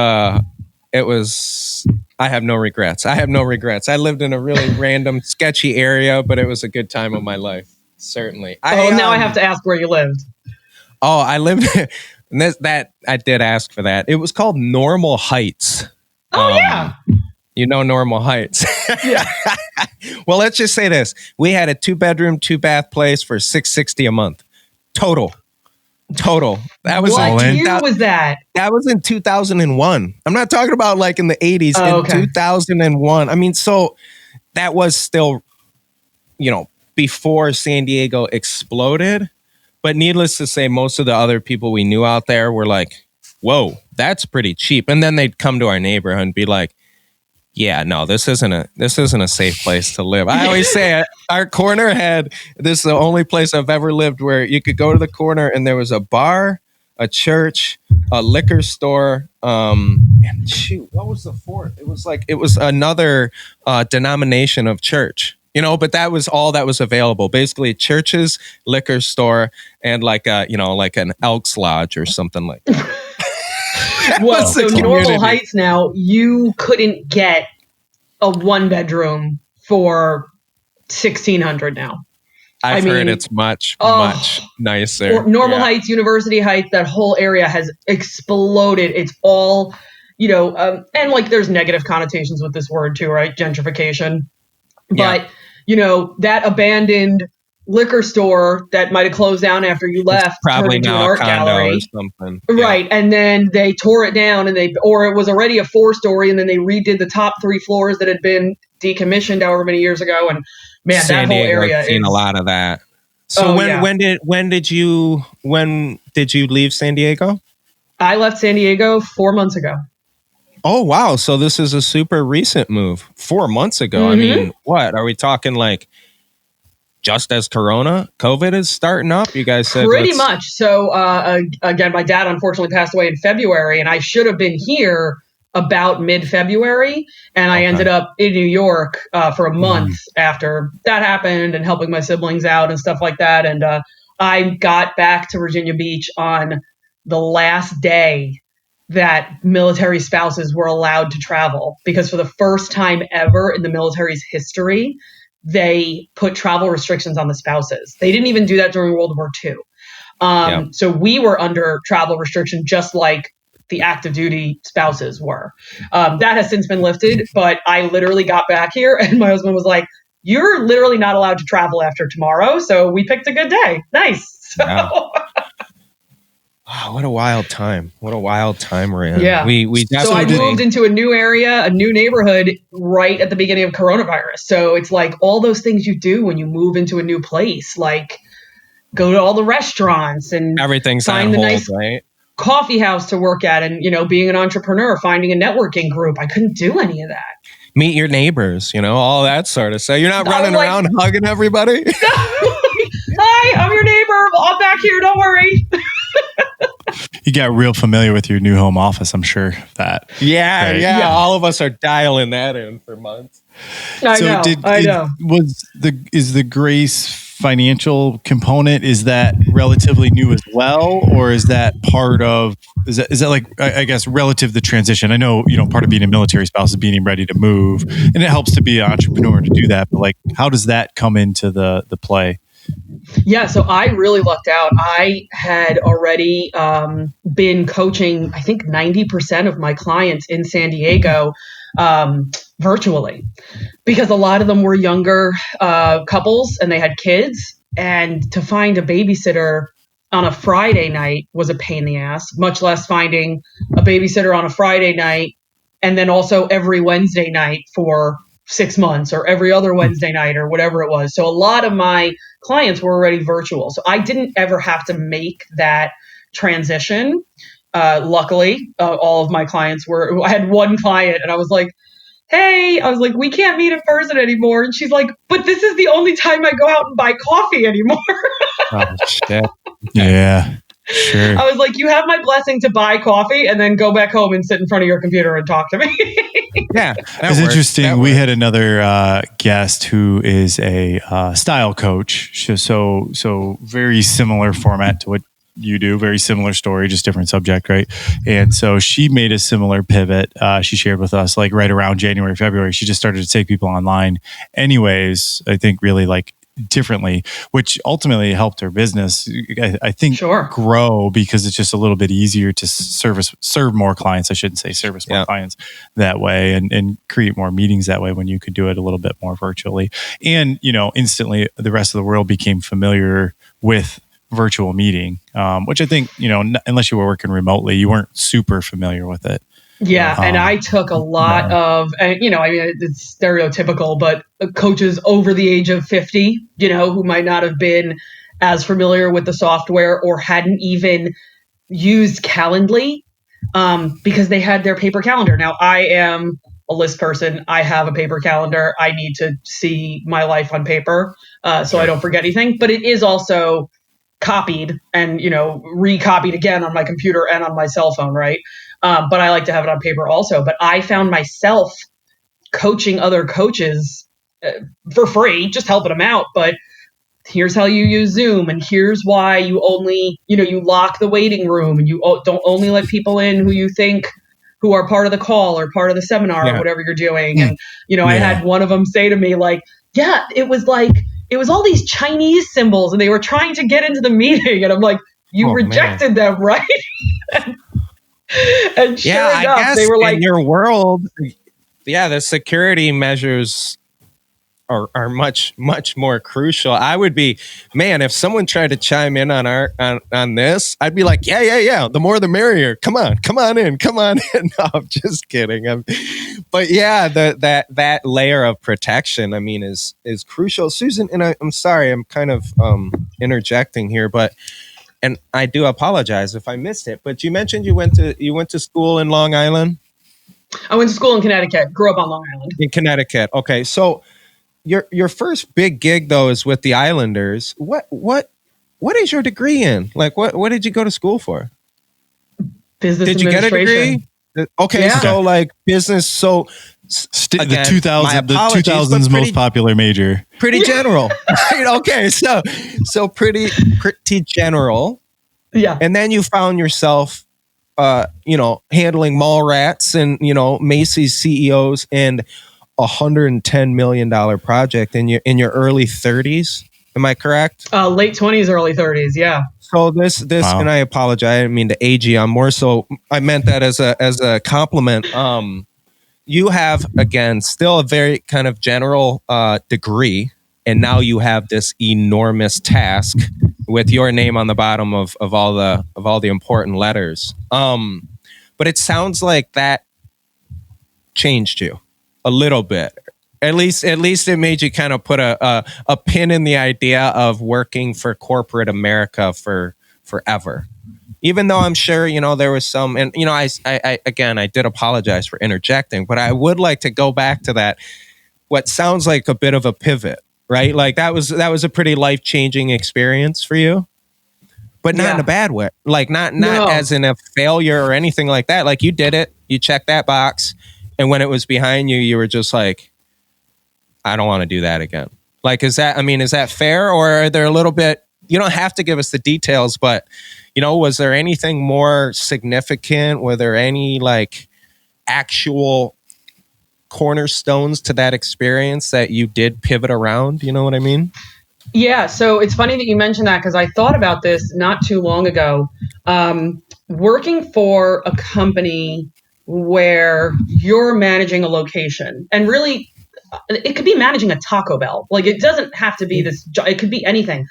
I have no regrets. I lived in a really random, sketchy area, but it was a good time of my life. Certainly. Now I have to ask where you lived. Oh, I lived. That I did ask for that. It was called Normal Heights. Oh yeah. Normal Heights. Yeah. Well, let's just say this: we had a 2-bedroom, 2-bath place for $660 a month, total. That was what year was that? That was in 2001. I'm not talking about like in the 80s. Oh, in 2001. I mean, so that was still, before San Diego exploded. But needless to say, most of the other people we knew out there were like, whoa, that's pretty cheap. And then they'd come to our neighborhood and be like, yeah, no, this isn't a safe place to live. I always say our corner this is the only place I've ever lived where you could go to the corner and there was a bar, a church, a liquor store, and shoot, what was the fourth? It was another denomination of church. But that was all that was available. Basically, churches, liquor store, and like an Elks Lodge or something like that. Well, so Normal Heights now, you couldn't get a 1-bedroom for $1,600 now. I heard it's much nicer. Normal Heights, University Heights, that whole area has exploded. It's all, and like there's negative connotations with this word too, right? Gentrification. But, that abandoned liquor store that might have closed down after you left, it's probably turned into now an art a condo gallery or something. Right. And then they tore it down or it was already a 4-story and then they redid the top 3 floors that had been decommissioned however many years ago. And man, San that whole Diego, area I've seen a lot of that. So when did you leave San Diego? I left San Diego 4 months ago. Oh, wow. So this is a super recent move. 4 months ago. Mm-hmm. I mean, what? Are we talking like just as COVID is starting up? You guys said pretty much. So again, my dad unfortunately passed away in February and I should have been here about mid-February. And I ended up in New York for a month after that happened and helping my siblings out and stuff like that. And I got back to Virginia Beach on the last day that military spouses were allowed to travel, because for the first time ever in the military's history, they put travel restrictions on the spouses. They didn't even do that during World War II. So we were under travel restriction, just like the active duty spouses were. That has since been lifted, but I literally got back here and my husband was like, you're literally not allowed to travel after tomorrow. So we picked a good day. Nice. So. Wow. Wow, what a wild time. What a wild time we're in. Yeah. So I moved into a new area, a new neighborhood right at the beginning of coronavirus. So it's like all those things you do when you move into a new place, like go to all the restaurants and everything's find on the hold, nice right? coffee house to work at. And, being an entrepreneur, finding a networking group, I couldn't do any of that. Meet your neighbors, all that sort of stuff. You're not running around hugging everybody. Hi, I'm your neighbor. I'm back here. Don't worry. You got real familiar with your new home office, I'm sure. Yeah. All of us are dialing that in for months. I know. Is the Grace financial component, is that relatively new as well, or is that part of? Is that like, I guess, relative to the transition? I know, part of being a military spouse is being ready to move, and it helps to be an entrepreneur to do that. But like, how does that come into the play? Yeah, so I really lucked out. I had already been coaching, I think 90% of my clients in San Diego virtually, because a lot of them were younger couples and they had kids. And to find a babysitter on a Friday night was a pain in the ass, much less finding a babysitter on a Friday night and then also every Wednesday night for 6 months or every other Wednesday night or whatever it was. So a lot of my clients were already virtual. So I didn't ever have to make that transition. Luckily, all of my clients I had one client and I was like, hey, we can't meet in person anymore. And she's like, but this is the only time I go out and buy coffee anymore. Oh, shit. Yeah. Sure. I was like, you have my blessing to buy coffee and then go back home and sit in front of your computer and talk to me. Yeah. It's interesting. We had another guest who is a style coach. So very similar format to what you do, very similar story, just different subject, right? And so she made a similar pivot. She shared with us like right around January, February, she just started to take people online anyways, I think really like differently, which ultimately helped her business, I think, grow, because it's just a little bit easier to serve more clients. I shouldn't say service more clients that way, and create more meetings that way when you could do it a little bit more virtually. And, instantly the rest of the world became familiar with virtual meeting, which I think, unless you were working remotely, you weren't super familiar with it. Yeah. And I took a lot of, it's stereotypical, but coaches over the age of 50, who might not have been as familiar with the software or hadn't even used Calendly because they had their paper calendar. Now, I am a list person. I have a paper calendar. I need to see my life on paper so I don't forget anything. But it is also copied and, recopied again on my computer and on my cell phone, right? But I like to have it on paper also. But I found myself coaching other coaches for free, just helping them out. But here's how you use Zoom, and here's why you only, you lock the waiting room, and you don't only let people in who you think who are part of the call or part of the seminar or whatever you're doing. And, I had one of them say to me like, it was all these Chinese symbols and they were trying to get into the meeting. And I'm like, you rejected them, right? And sure enough, I guess they were like, in your world, the security measures are much, much more crucial. I would be, if someone tried to chime in on this, I'd be like, yeah. The more the merrier. Come on in. No, I'm just kidding. But that layer of protection, is crucial. Susan, and I'm sorry, I'm kind of interjecting here, and I do apologize if I missed it, but you mentioned you went to school in Long Island? I went to school in Connecticut, grew up on Long Island. In Connecticut. Okay. So your first big gig though is with the Islanders. What is your degree in? Like what did you go to school for? Business Did you get a degree? Okay. Yeah. So like business. So again, the 2000s most popular major. Pretty general. Right? Okay. So pretty general. Yeah. And then you found yourself, handling mall rats and, Macy's CEOs and $110 million project in your early 30s. Am I correct? Late 20s, early 30s. Yeah. so this, Wow. and I apologize. I didn't mean to age you. I'm more so. I meant that as a compliment. You have, again, still a very kind of general degree, and now you have this enormous task with your name on the bottom of all the important letters. But it sounds like that changed you a little bit. At least it made you kind of put a pin in the idea of working for corporate America for forever. Even though I'm sure, there was some, and, I again, I did apologize for interjecting, but I would like to go back to that, what sounds like a bit of a pivot, right? Like that was a pretty life-changing experience for you, but not in a bad way. Like not No. as in a failure or anything like that. Like you did it, you checked that box. And when it was behind you, you were just like, I don't want to do that again. Like, is that fair? Or are there a little bit, you don't have to give us the details, but was there anything more significant? Were there any like actual cornerstones to that experience that you did pivot around? You know what I mean? Yeah. So it's funny that you mentioned that because I thought about this not too long ago. Working for a company where you're managing a location, and really it could be managing a Taco Bell. Like it doesn't have to be this, it could be anything,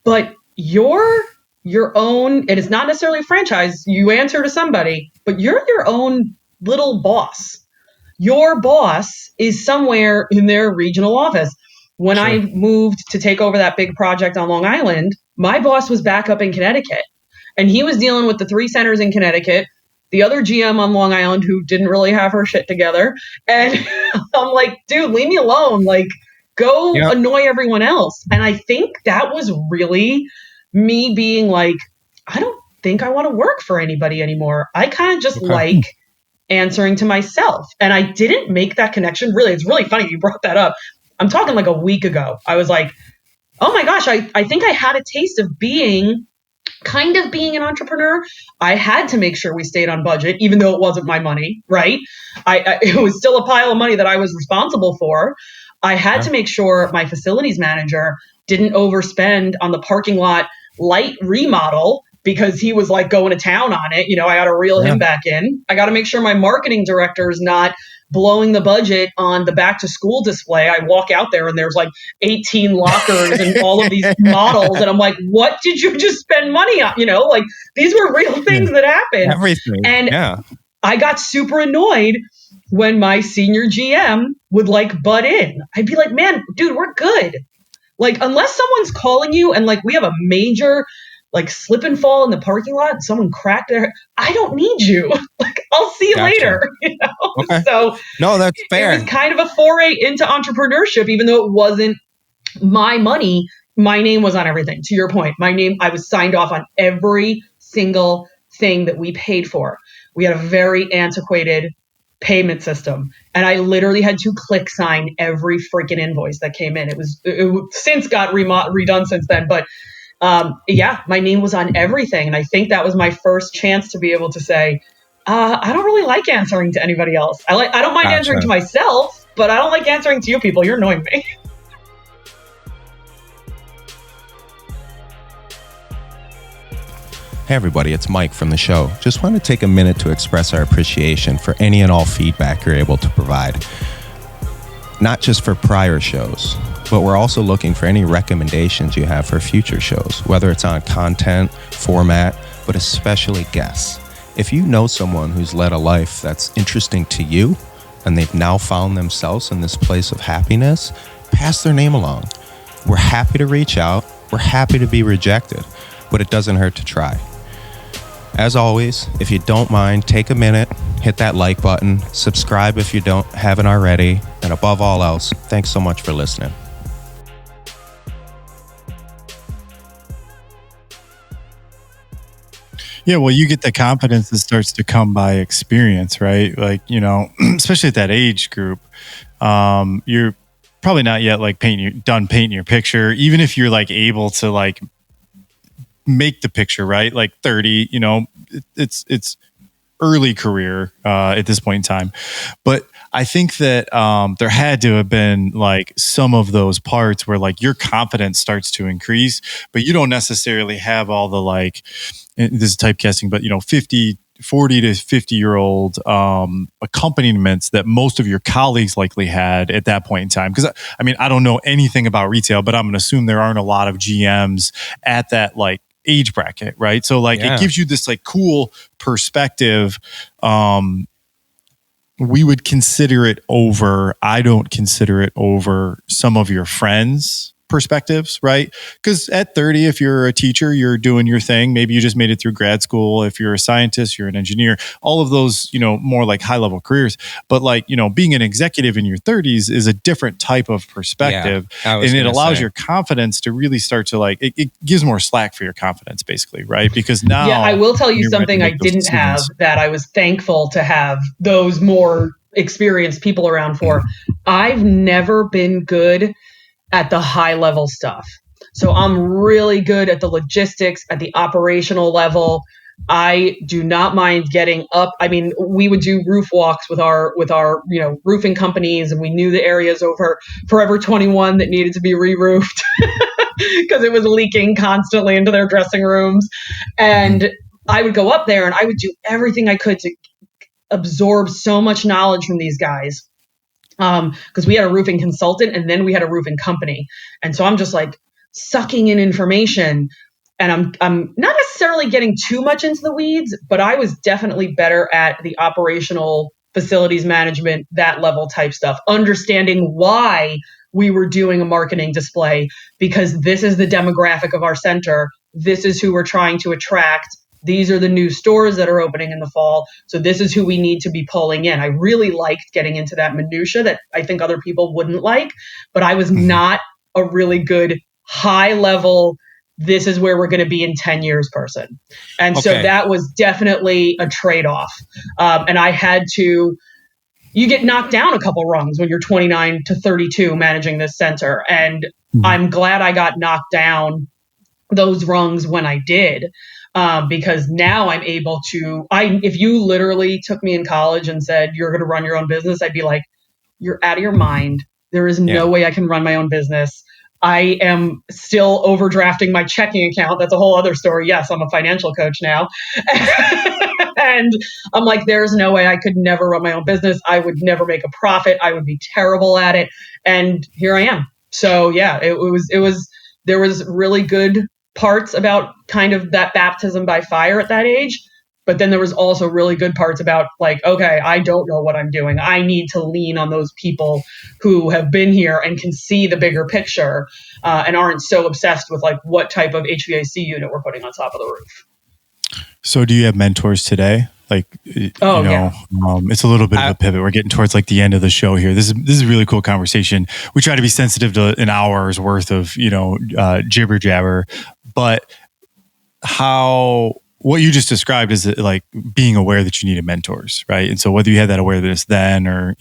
but you're your own, and it's not necessarily a franchise. You answer to somebody, but you're your own little boss. Your boss is somewhere in their regional office. When I moved to take over that big project on Long Island, my boss was back up in Connecticut, and he was dealing with the 3 centers in Connecticut, the other GM on Long Island who didn't really have her shit together. And I'm like, dude, leave me alone. Like, go annoy everyone else. And I think that was really me being like, I don't think I want to work for anybody anymore. I kind of just like answering to myself. And I didn't make that connection. Really, it's really funny you brought that up. I'm talking like a week ago. I was like, oh my gosh, I think I had a taste of being an entrepreneur. I had to make sure we stayed on budget, even though it wasn't my money, right? It was still a pile of money that I was responsible for. I had to make sure my facilities manager didn't overspend on the parking lot light remodel because he was like going to town on it. I got to reel him back in. I got to make sure my marketing director is not blowing the budget on the back to school display. I walk out there and there's like 18 lockers and all of these models. And I'm like, what did you just spend money on? Like these were real things that happened. Everything. And I got super annoyed when my senior GM would like butt in. I'd be like, man, dude, we're good. Like, unless someone's calling you and like we have a major like slip and fall in the parking lot, someone cracked their, I don't need you. Like, I'll see you later. Okay. So no, that's fair. It was kind of a foray into entrepreneurship, even though it wasn't my money. My name was on everything. To your point, I was signed off on every single thing that we paid for. We had a very antiquated payment system, and I literally had to click sign every freaking invoice that came in. It since got redone since then, but my name was on everything. And I think that was my first chance to be able to say, I don't really like answering to anybody else. I don't mind answering to myself, but I don't like answering to you people. You're annoying me. Hey everybody, it's Mike from the show. Just want to take a minute to express our appreciation for any and all feedback you're able to provide. Not just for prior shows, but we're also looking for any recommendations you have for future shows, whether it's on content, format, but especially guests. If you know someone who's led a life that's interesting to you and they've now found themselves in this place of happiness, pass their name along. We're happy to reach out. We're happy to be rejected, but it doesn't hurt to try. As always, if you don't mind, take a minute, hit that like button, subscribe if you haven't already, and above all else, thanks so much for listening. Yeah, well, you get the confidence that starts to come by experience, right? Like, especially at that age group, you're probably not yet like done painting your picture, even if you're like able to like make the picture, right? Like 30, it's early career at this point in time. But I think that there had to have been like some of those parts where like your confidence starts to increase, but you don't necessarily have all the like, this is typecasting, but 40 to 50-year-old accompaniments that most of your colleagues likely had at that point in time. Because I mean, I don't know anything about retail, but I'm going to assume there aren't a lot of GMs at that like age bracket, right? So like it gives you this like cool perspective. We would consider it over. I don't consider it over some of your friends' perspectives, right? Because at 30, if you're a teacher, you're doing your thing. Maybe you just made it through grad school. If you're a scientist, you're an engineer, all of those, more like high level careers. But like, being an executive in your 30s is a different type of perspective. And it allows your confidence to really start to like, it gives more slack for your confidence basically, right? Because now. Yeah, I will tell you something I didn't have that I was thankful to have those more experienced people around for. I've never been good at the high level stuff. So I'm really good at the logistics, at the operational level. I do not mind getting up. I mean, we would do roof walks with our roofing companies, and we knew the areas over Forever 21 that needed to be re-roofed because it was leaking constantly into their dressing rooms. And I would go up there and I would do everything I could to absorb so much knowledge from these guys. Because we had a roofing consultant and then we had a roofing company. And so I'm just like sucking in information, and I'm not necessarily getting too much into the weeds, but I was definitely better at the operational facilities management, that level type stuff, understanding why we were doing a marketing display, because this is the demographic of our center. This is who we're trying to attract. These are the new stores that are opening in the fall. So this is who we need to be pulling in. I really liked getting into that minutia that I think other people wouldn't like, but I was not a really good high level, this is where we're going to be in 10 years person. And so that was definitely a trade-off. And I had to, you get knocked down a couple rungs when you're 29 to 32 managing this center. And I'm glad I got knocked down those rungs when I did. Because now I'm able to, if you literally took me in college and said, you're going to run your own business, I'd be like, you're out of your mind. There is no way I can run my own business. I am still overdrafting my checking account. That's a whole other story. Yes, I'm a financial coach now. And I'm like, there's no way I could never run my own business. I would never make a profit. I would be terrible at it. And here I am. So yeah, there was really good parts about kind of that baptism by fire at that age. But then there was also really good parts about like, okay, I don't know what I'm doing. I need to lean on those people who have been here and can see the bigger picture and aren't so obsessed with like what type of HVAC unit we're putting on top of the roof. So do you have mentors today? Like, it's a little bit of a pivot. We're getting towards like the end of the show here. This is a really cool conversation. We try to be sensitive to an hour's worth of, jibber jabber, but what you just described is like being aware that you needed mentors, right? And so whether you had that awareness then or,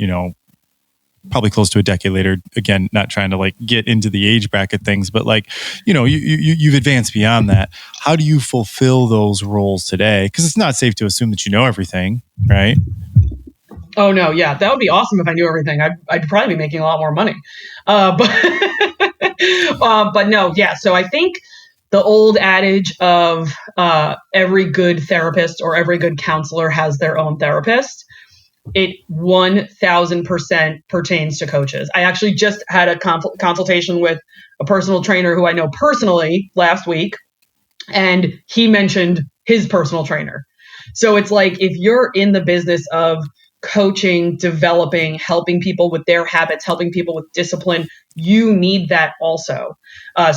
probably close to a decade later, again, not trying to like get into the age bracket things, but like, you've advanced beyond that. How do you fulfill those roles today? Because it's not safe to assume that you know everything, right? Oh no, yeah, that would be awesome if I knew everything. I'd probably be making a lot more money. But no, yeah. So I think the old adage of every good therapist or every good counselor has their own therapist, it 1000% pertains to coaches. I actually just had a consultation with a personal trainer who I know personally last week, and he mentioned his personal trainer. So it's like, if you're in the business of coaching, developing, helping people with their habits, helping people with discipline, you need that also.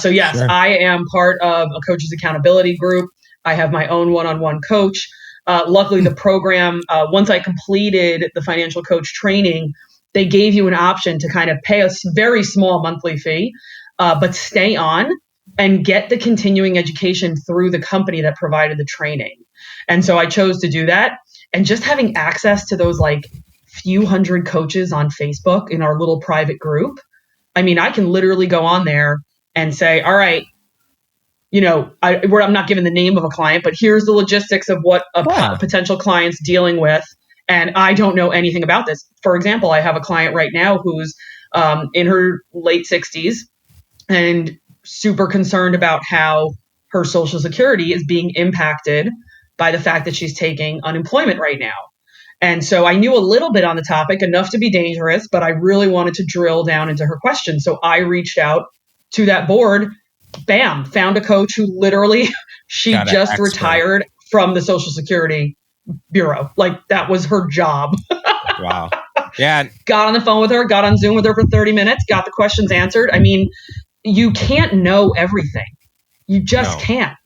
So yes, sure. I am part of a coach's accountability group. I have my own one-on-one coach. Luckily, the program, once I completed the financial coach training, they gave you an option to kind of pay a very small monthly fee, but stay on and get the continuing education through the company that provided the training. And so I chose to do that. And just having access to those like few hundred coaches on Facebook in our little private group, I mean, I can literally go on there and say, all right, I'm not giving the name of a client, but here's the logistics of what a potential client's dealing with. And I don't know anything about this. For example, I have a client right now who's in her late 60s and super concerned about how her Social Security is being impacted by the fact that she's taking unemployment right now. And so I knew a little bit on the topic, enough to be dangerous, but I really wanted to drill down into her question. So I reached out to that board, bam, found a coach who literally, she just retired from the Social Security Bureau. Like, that was her job. Wow. Yeah. Got on the phone with her, got on Zoom with her for 30 minutes, got the questions answered. I mean, you can't know everything. You just can't.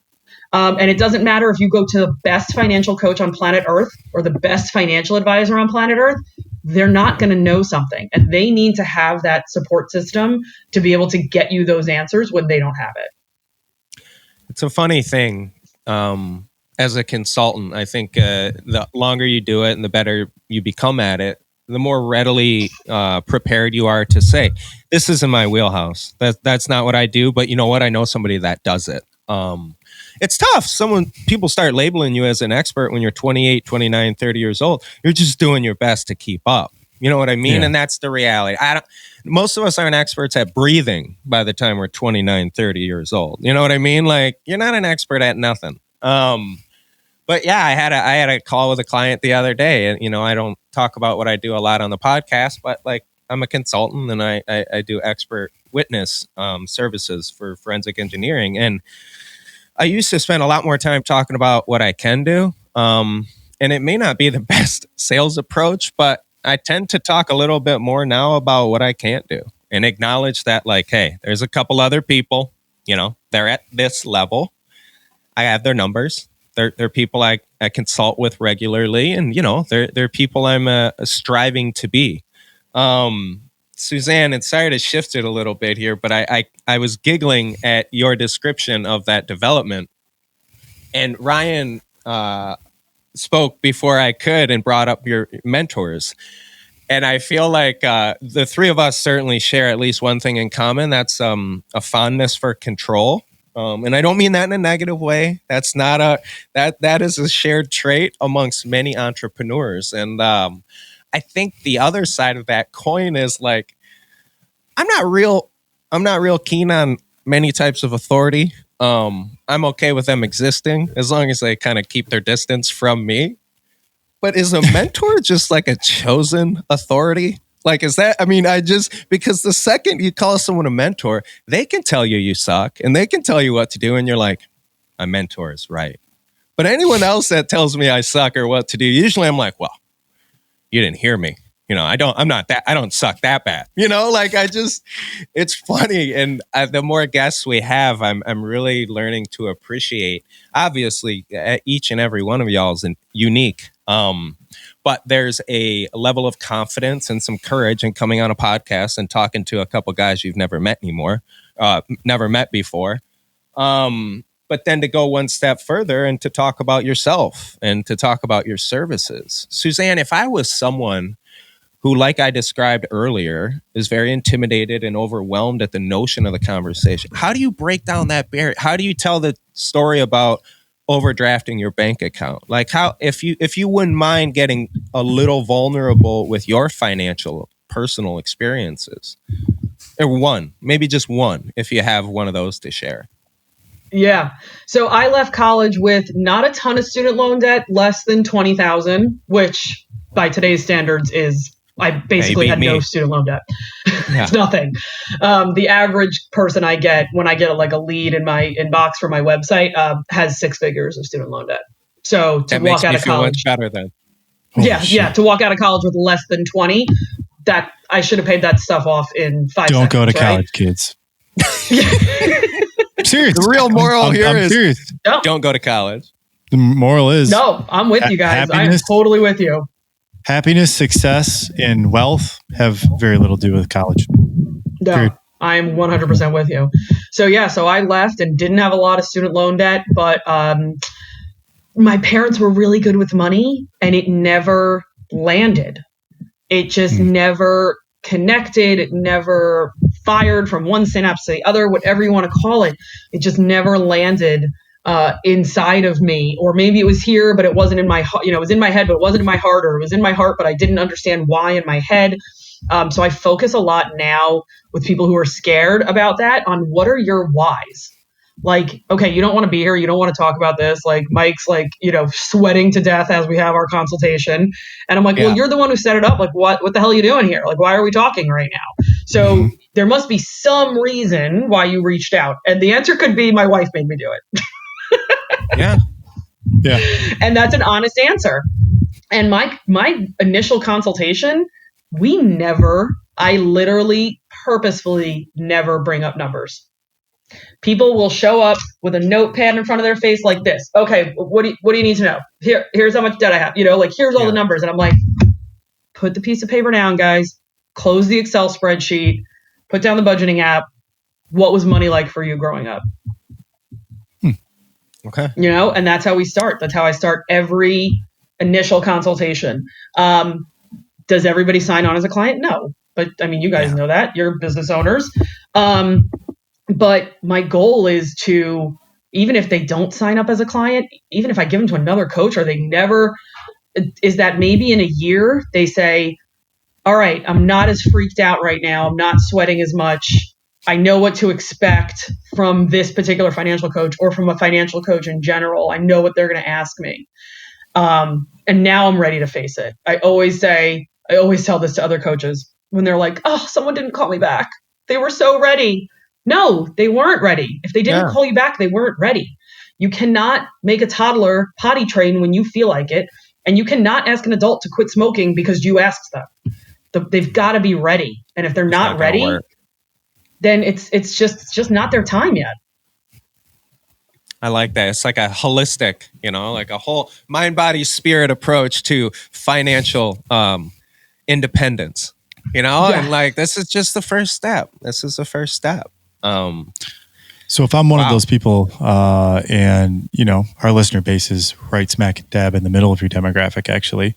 And it doesn't matter if you go to the best financial coach on planet Earth or the best financial advisor on planet Earth, they're not going to know something. And they need to have that support system to be able to get you those answers when they don't have it. It's a funny thing. As a consultant, I think the longer you do it and the better you become at it, the more readily prepared you are to say, this isn't my wheelhouse. That's not what I do. But you know what? I know somebody that does it. It's tough. People start labeling you as an expert when you're 28, 29, 30 years old. You're just doing your best to keep up. You know what I mean? Yeah. And that's the reality. Most of us aren't experts at breathing by the time we're 29, 30 years old. You know what I mean? Like, you're not an expert at nothing. But yeah, I had a call with a client the other day, and I don't talk about what I do a lot on the podcast, but like, I'm a consultant and I do expert witness services for forensic engineering. And I used to spend a lot more time talking about what I can do. And it may not be the best sales approach, but I tend to talk a little bit more now about what I can't do and acknowledge that, like, hey, there's a couple other people, they're at this level. I have their numbers. They're people I consult with regularly, and they're people I'm striving to be. Suzanne, and sorry to shift it a little bit here, but I was giggling at your description of that development, and Ryan spoke before I could and brought up your mentors, and I feel like the three of us certainly share at least one thing in common. That's a fondness for control. And I don't mean that in a negative way. That's not that is a shared trait amongst many entrepreneurs. And I think the other side of that coin is, like, I'm not real keen on many types of authority. I'm okay with them existing as long as they kind of keep their distance from me. But is a mentor just like a chosen authority? Like, is that, because the second you call someone a mentor, they can tell you suck and they can tell you what to do. And you're like, my mentor is right. But anyone else that tells me I suck or what to do, usually I'm like, well, you didn't hear me. I don't suck that bad. It's funny. And the more guests we have, I'm really learning to appreciate, obviously, each and every one of y'all is unique. But there's a level of confidence and some courage in coming on a podcast and talking to a couple guys you've never met before. But then to go one step further and to talk about yourself and to talk about your services. Suzanne, if I was someone who, like I described earlier, is very intimidated and overwhelmed at the notion of the conversation, how do you break down that barrier? How do you tell the story about overdrafting your bank account? Like, how, if you wouldn't mind getting a little vulnerable with your financial personal experiences, or maybe just one, if you have one of those to share. Yeah. So I left college with not a ton of student loan debt, less than $20,000, which by today's standards is, I basically had no student loan debt. Yeah. It's nothing. The average person I get when I get a lead in my inbox for my website has 6 figures of student loan debt. So to walk out of college, better then. To walk out of college with less than 20, that I should have paid that stuff off in 5 seconds. Don't go to college, kids. Serious. The real moral here is serious. Don't go to college. The moral is no. I'm with you guys. I'm totally with you. Happiness, success, and wealth have very little to do with college. No, period. I'm 100% with you. So I left and didn't have a lot of student loan debt, but my parents were really good with money, and it never landed. It just never connected. It never fired from one synapse to the other, whatever you want to call it. It just never landed inside of me. Or maybe it was here, but it wasn't in my heart. It was in my head, but it wasn't in my heart, or it was in my heart, but I didn't understand why in my head. So I focus a lot now with people who are scared about that on what are your whys? Like, okay, you don't want to be here. You don't want to talk about this. Like Mike's like, sweating to death as we have our consultation. And I'm like, well, you're the one who set it up. Like, what the hell are you doing here? Like, why are we talking right now? So there must be some reason why you reached out. And the answer could be my wife made me do it. Yeah. And that's an honest answer. And my initial consultation, I literally purposefully never bring up numbers. People will show up with a notepad in front of their face like this. Okay, what do you need to know? Here's how much debt I have. Here's all the numbers. And I'm like, put the piece of paper down, guys. Close the Excel spreadsheet. Put down the budgeting app. What was money like for you growing up? Okay. And that's how we start. That's how I start every initial consultation. Does everybody sign on as a client? No. But I mean, you guys know that. You're business owners. But my goal is to, even if they don't sign up as a client, even if I give them to another coach or they never, is that maybe in a year they say, all right, I'm not as freaked out right now. I'm not sweating as much. I know what to expect from this particular financial coach or from a financial coach in general. I know what they're going to ask me. And now I'm ready to face it. I always tell this to other coaches when they're like, oh, someone didn't call me back. They were so ready. No, they weren't ready. If they didn't call you back, they weren't ready. You cannot make a toddler potty train when you feel like it. And you cannot ask an adult to quit smoking because you asked them. They've got to be ready. And if they're not ready, then it's just not their time yet. I like that. It's like a holistic, like a whole mind, body, spirit approach to financial independence, and like, this is just the first step. This is the first step. So if I'm one of those people, and our listener base is right smack dab in the middle of your demographic, actually,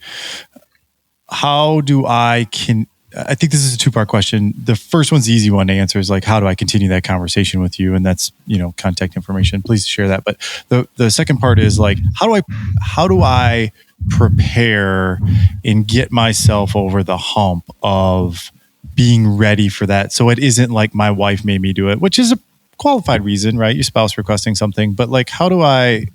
how do I think this is a two-part question. The first one's the easy one to answer, is like, how do I continue that conversation with you? And that's, contact information. Please share that. But the second part is like, how do I prepare and get myself over the hump of being ready for that? So it isn't like my wife made me do it, which is a qualified reason, right? Your spouse requesting something, but like, how do I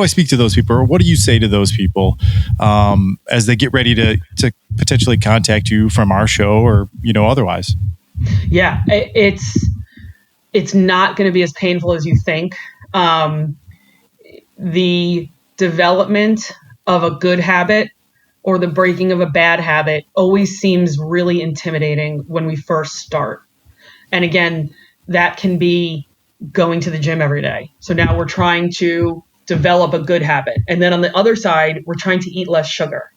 speak to those people, or what do you say to those people as they get ready to potentially contact you from our show or otherwise? Yeah, it's not going to be as painful as you think. The development of a good habit or the breaking of a bad habit always seems really intimidating when we first start. And again, that can be going to the gym every day. So now we're trying to develop a good habit. And then on the other side, we're trying to eat less sugar.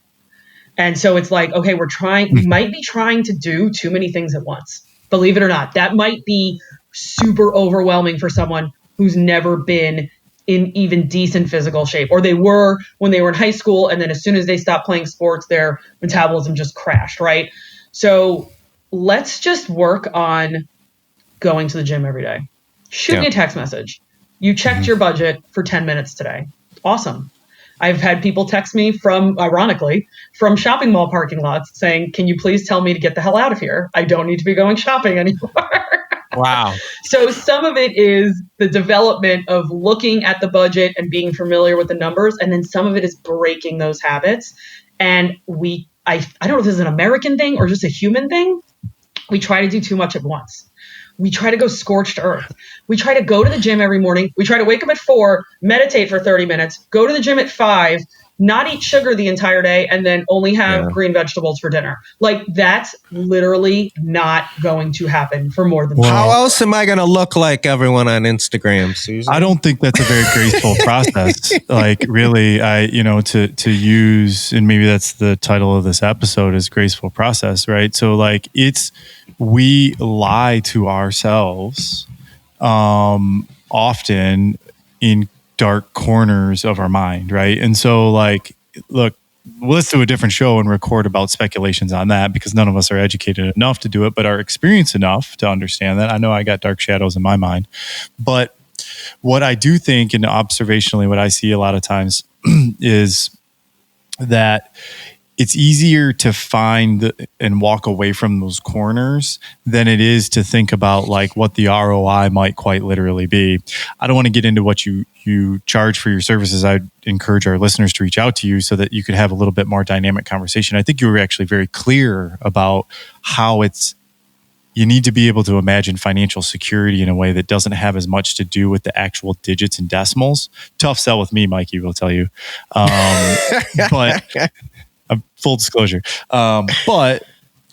And so it's like, okay, we might be trying to do too many things at once. Believe it or not, that might be super overwhelming for someone who's never been in even decent physical shape, or they were when they were in high school. And then as soon as they stopped playing sports, their metabolism just crashed, right? So let's just work on going to the gym every day. Shoot me a text message. You checked your budget for 10 minutes today. Awesome. I've had people text me ironically, from shopping mall parking lots saying, can you please tell me to get the hell out of here? I don't need to be going shopping anymore. Wow. So some of it is the development of looking at the budget and being familiar with the numbers. And then some of it is breaking those habits. And I don't know if this is an American thing or just a human thing. We try to do too much at once. We try to go scorched earth. We try to go to the gym every morning. We try to wake up at 4, meditate for 30 minutes, go to the gym at 5, not eat sugar the entire day, and then only have green vegetables for dinner. Like, that's literally not going to happen for more than How else am I going to look like everyone on Instagram, Susan? I don't think that's a very graceful process. Like, really, to use, and maybe that's the title of this episode, is graceful process, right? So like, we lie to ourselves often in dark corners of our mind, right? And so like, look, let's do a different show and record about speculations on that, because none of us are educated enough to do it, but are experienced enough to understand that. I know I got dark shadows in my mind, but what I do think, and observationally, what I see a lot of times is that it's easier to find and walk away from those corners than it is to think about like what the ROI might quite literally be. I don't want to get into what you charge for your services. I'd encourage our listeners to reach out to you so that you could have a little bit more dynamic conversation. I think you were actually very clear about how you need to be able to imagine financial security in a way that doesn't have as much to do with the actual digits and decimals. Tough sell with me, Mikey, will tell you. But full disclosure. But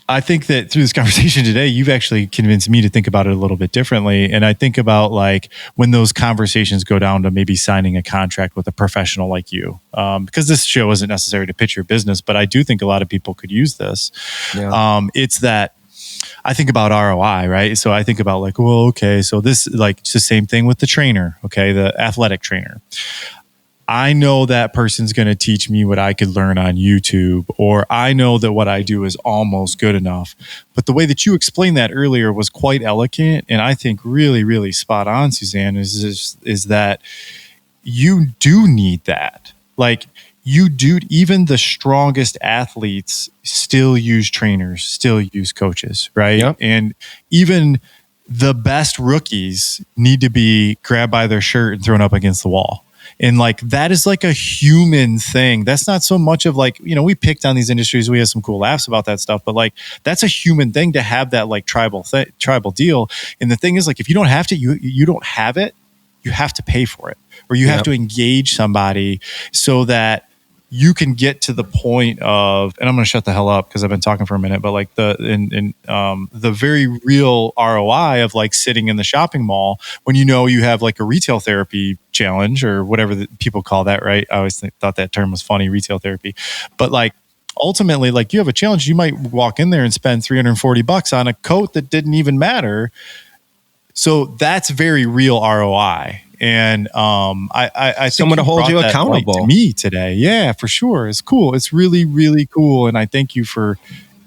I think that through this conversation today, you've actually convinced me to think about it a little bit differently. And I think about like when those conversations go down to maybe signing a contract with a professional like you, because this show isn't necessary to pitch your business, but I do think a lot of people could use this. Yeah. It's that I think about ROI, right? So I think about like, well, okay, so this, like, it's the same thing with the trainer, okay, the athletic trainer. I know that person's going to teach me what I could learn on YouTube, or I know that what I do is almost good enough. But the way that you explained that earlier was quite elegant, and I think really, really spot on, Suzanne, is that you do need that. Like, you do, even the strongest athletes still use trainers, still use coaches, right? Yep. And even the best rookies need to be grabbed by their shirt and thrown up against the wall. And like, that is like a human thing. That's not so much of like, you know, we picked on these industries. We have some cool laughs about that stuff, but like, that's a human thing to have that like tribal deal. And the thing is, like, if you don't have to, you don't have it, you have to pay for it, or you have to engage somebody so that you can get to the point of, and I'm going to shut the hell up because I've been talking for a minute, but like the very real ROI of like sitting in the shopping mall when you know you have like a retail therapy challenge or whatever people call that, right? I always thought that term was funny, retail therapy. But like ultimately, like, you have a challenge, you might walk in there and spend $340 on a coat that didn't even matter. So that's very real ROI. And I think someone to hold you accountable to me today. Yeah, for sure. It's cool. It's really, really cool. And I thank you for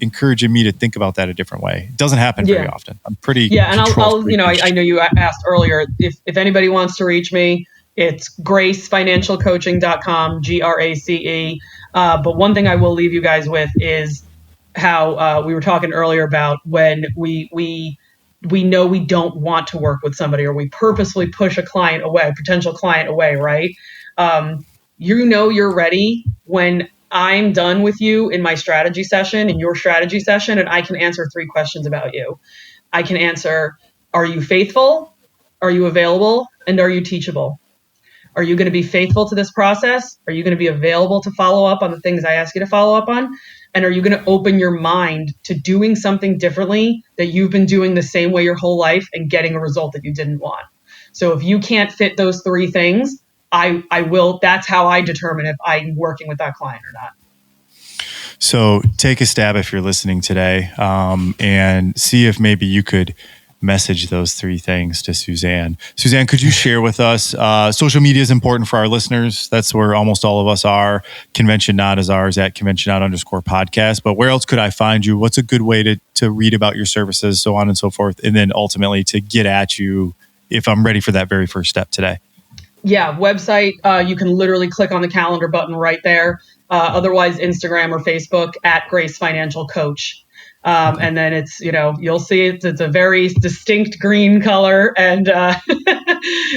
encouraging me to think about that a different way. It doesn't happen very often. I'm pretty and I'll you know, I know you asked earlier if anybody wants to reach me, it's gracefinancialcoaching.com, GRACE. But one thing I will leave you guys with is how we were talking earlier about when we know we don't want to work with somebody, or we purposefully push a potential client away, right? You know you're ready when I'm done with you in my strategy session, in your strategy session, and I can answer 3 questions about you. I can answer, are you faithful? Are you available? And are you teachable? Are you going to be faithful to this process? Are you going to be available to follow up on the things I ask you to follow up on? And are you going to open your mind to doing something differently that you've been doing the same way your whole life and getting a result that you didn't want? So if you can't fit those 3 things, I will, that's how I determine if I'm working with that client or not. So take a stab if you're listening today, and see if maybe you could message those 3 things to Suzanne. Suzanne, could you share with us, social media is important for our listeners. That's where almost all of us are. Convention Not is ours at conventionnot_podcast. But where else could I find you? What's a good way to read about your services, so on and so forth, and then ultimately to get at you if I'm ready for that very first step today? Yeah, website, you can literally click on the calendar button right there. Otherwise, Instagram or Facebook at Grace Financial Coach. And then it's, you know, you'll see it's a very distinct green color, and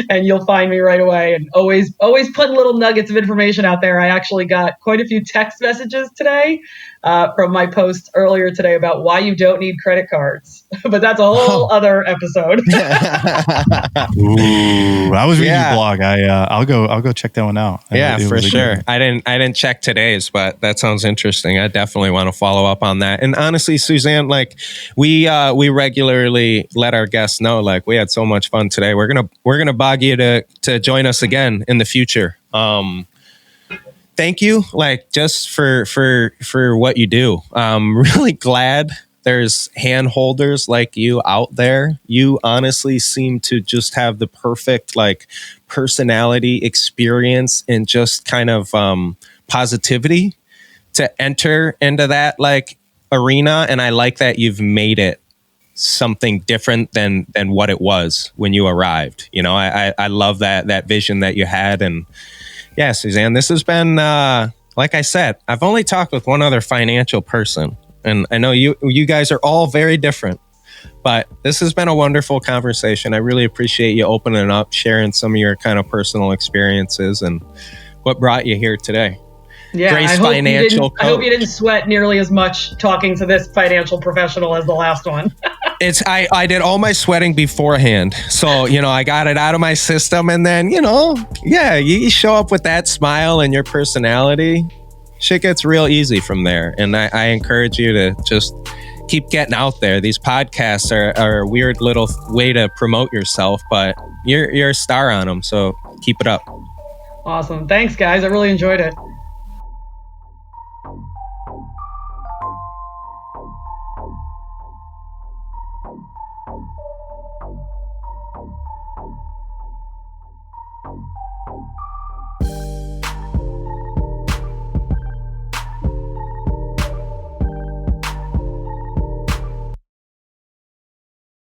and you'll find me right away. And always putting little nuggets of information out there. I actually got quite a few text messages today from my post earlier today about why you don't need credit cards. But that's a whole other episode. Ooh, I was reading your blog. I'll go check that one out. For sure. I didn't check today's, but that sounds interesting. I definitely want to follow up on that. And honestly, Suzanne, like we regularly let our guests know, like, we had so much fun today. We're gonna bog you to join us again in the future. Thank you, like, just for what you do. I'm really glad there's hand holders like you out there. You honestly seem to just have the perfect like personality, experience, and just kind of positivity to enter into that like arena, and I like that you've made it something different than what it was when you arrived. You know, I love that vision that you had. And yeah, Suzanne, this has been like I said, I've only talked with one other financial person, and I know you guys are all very different, but this has been a wonderful conversation. I really appreciate you opening up, sharing some of your kind of personal experiences and what brought you here today. Yeah, Grace I hope Financial I hope you didn't sweat nearly as much talking to this financial professional as the last one. I did all my sweating beforehand. So, you know, I got it out of my system, and then, you know, yeah, you show up with that smile and your personality, shit gets real easy from there. And I encourage you to just keep getting out there. These podcasts are a weird little way to promote yourself, but you're a star on them. So keep it up. Awesome. Thanks, guys. I really enjoyed it.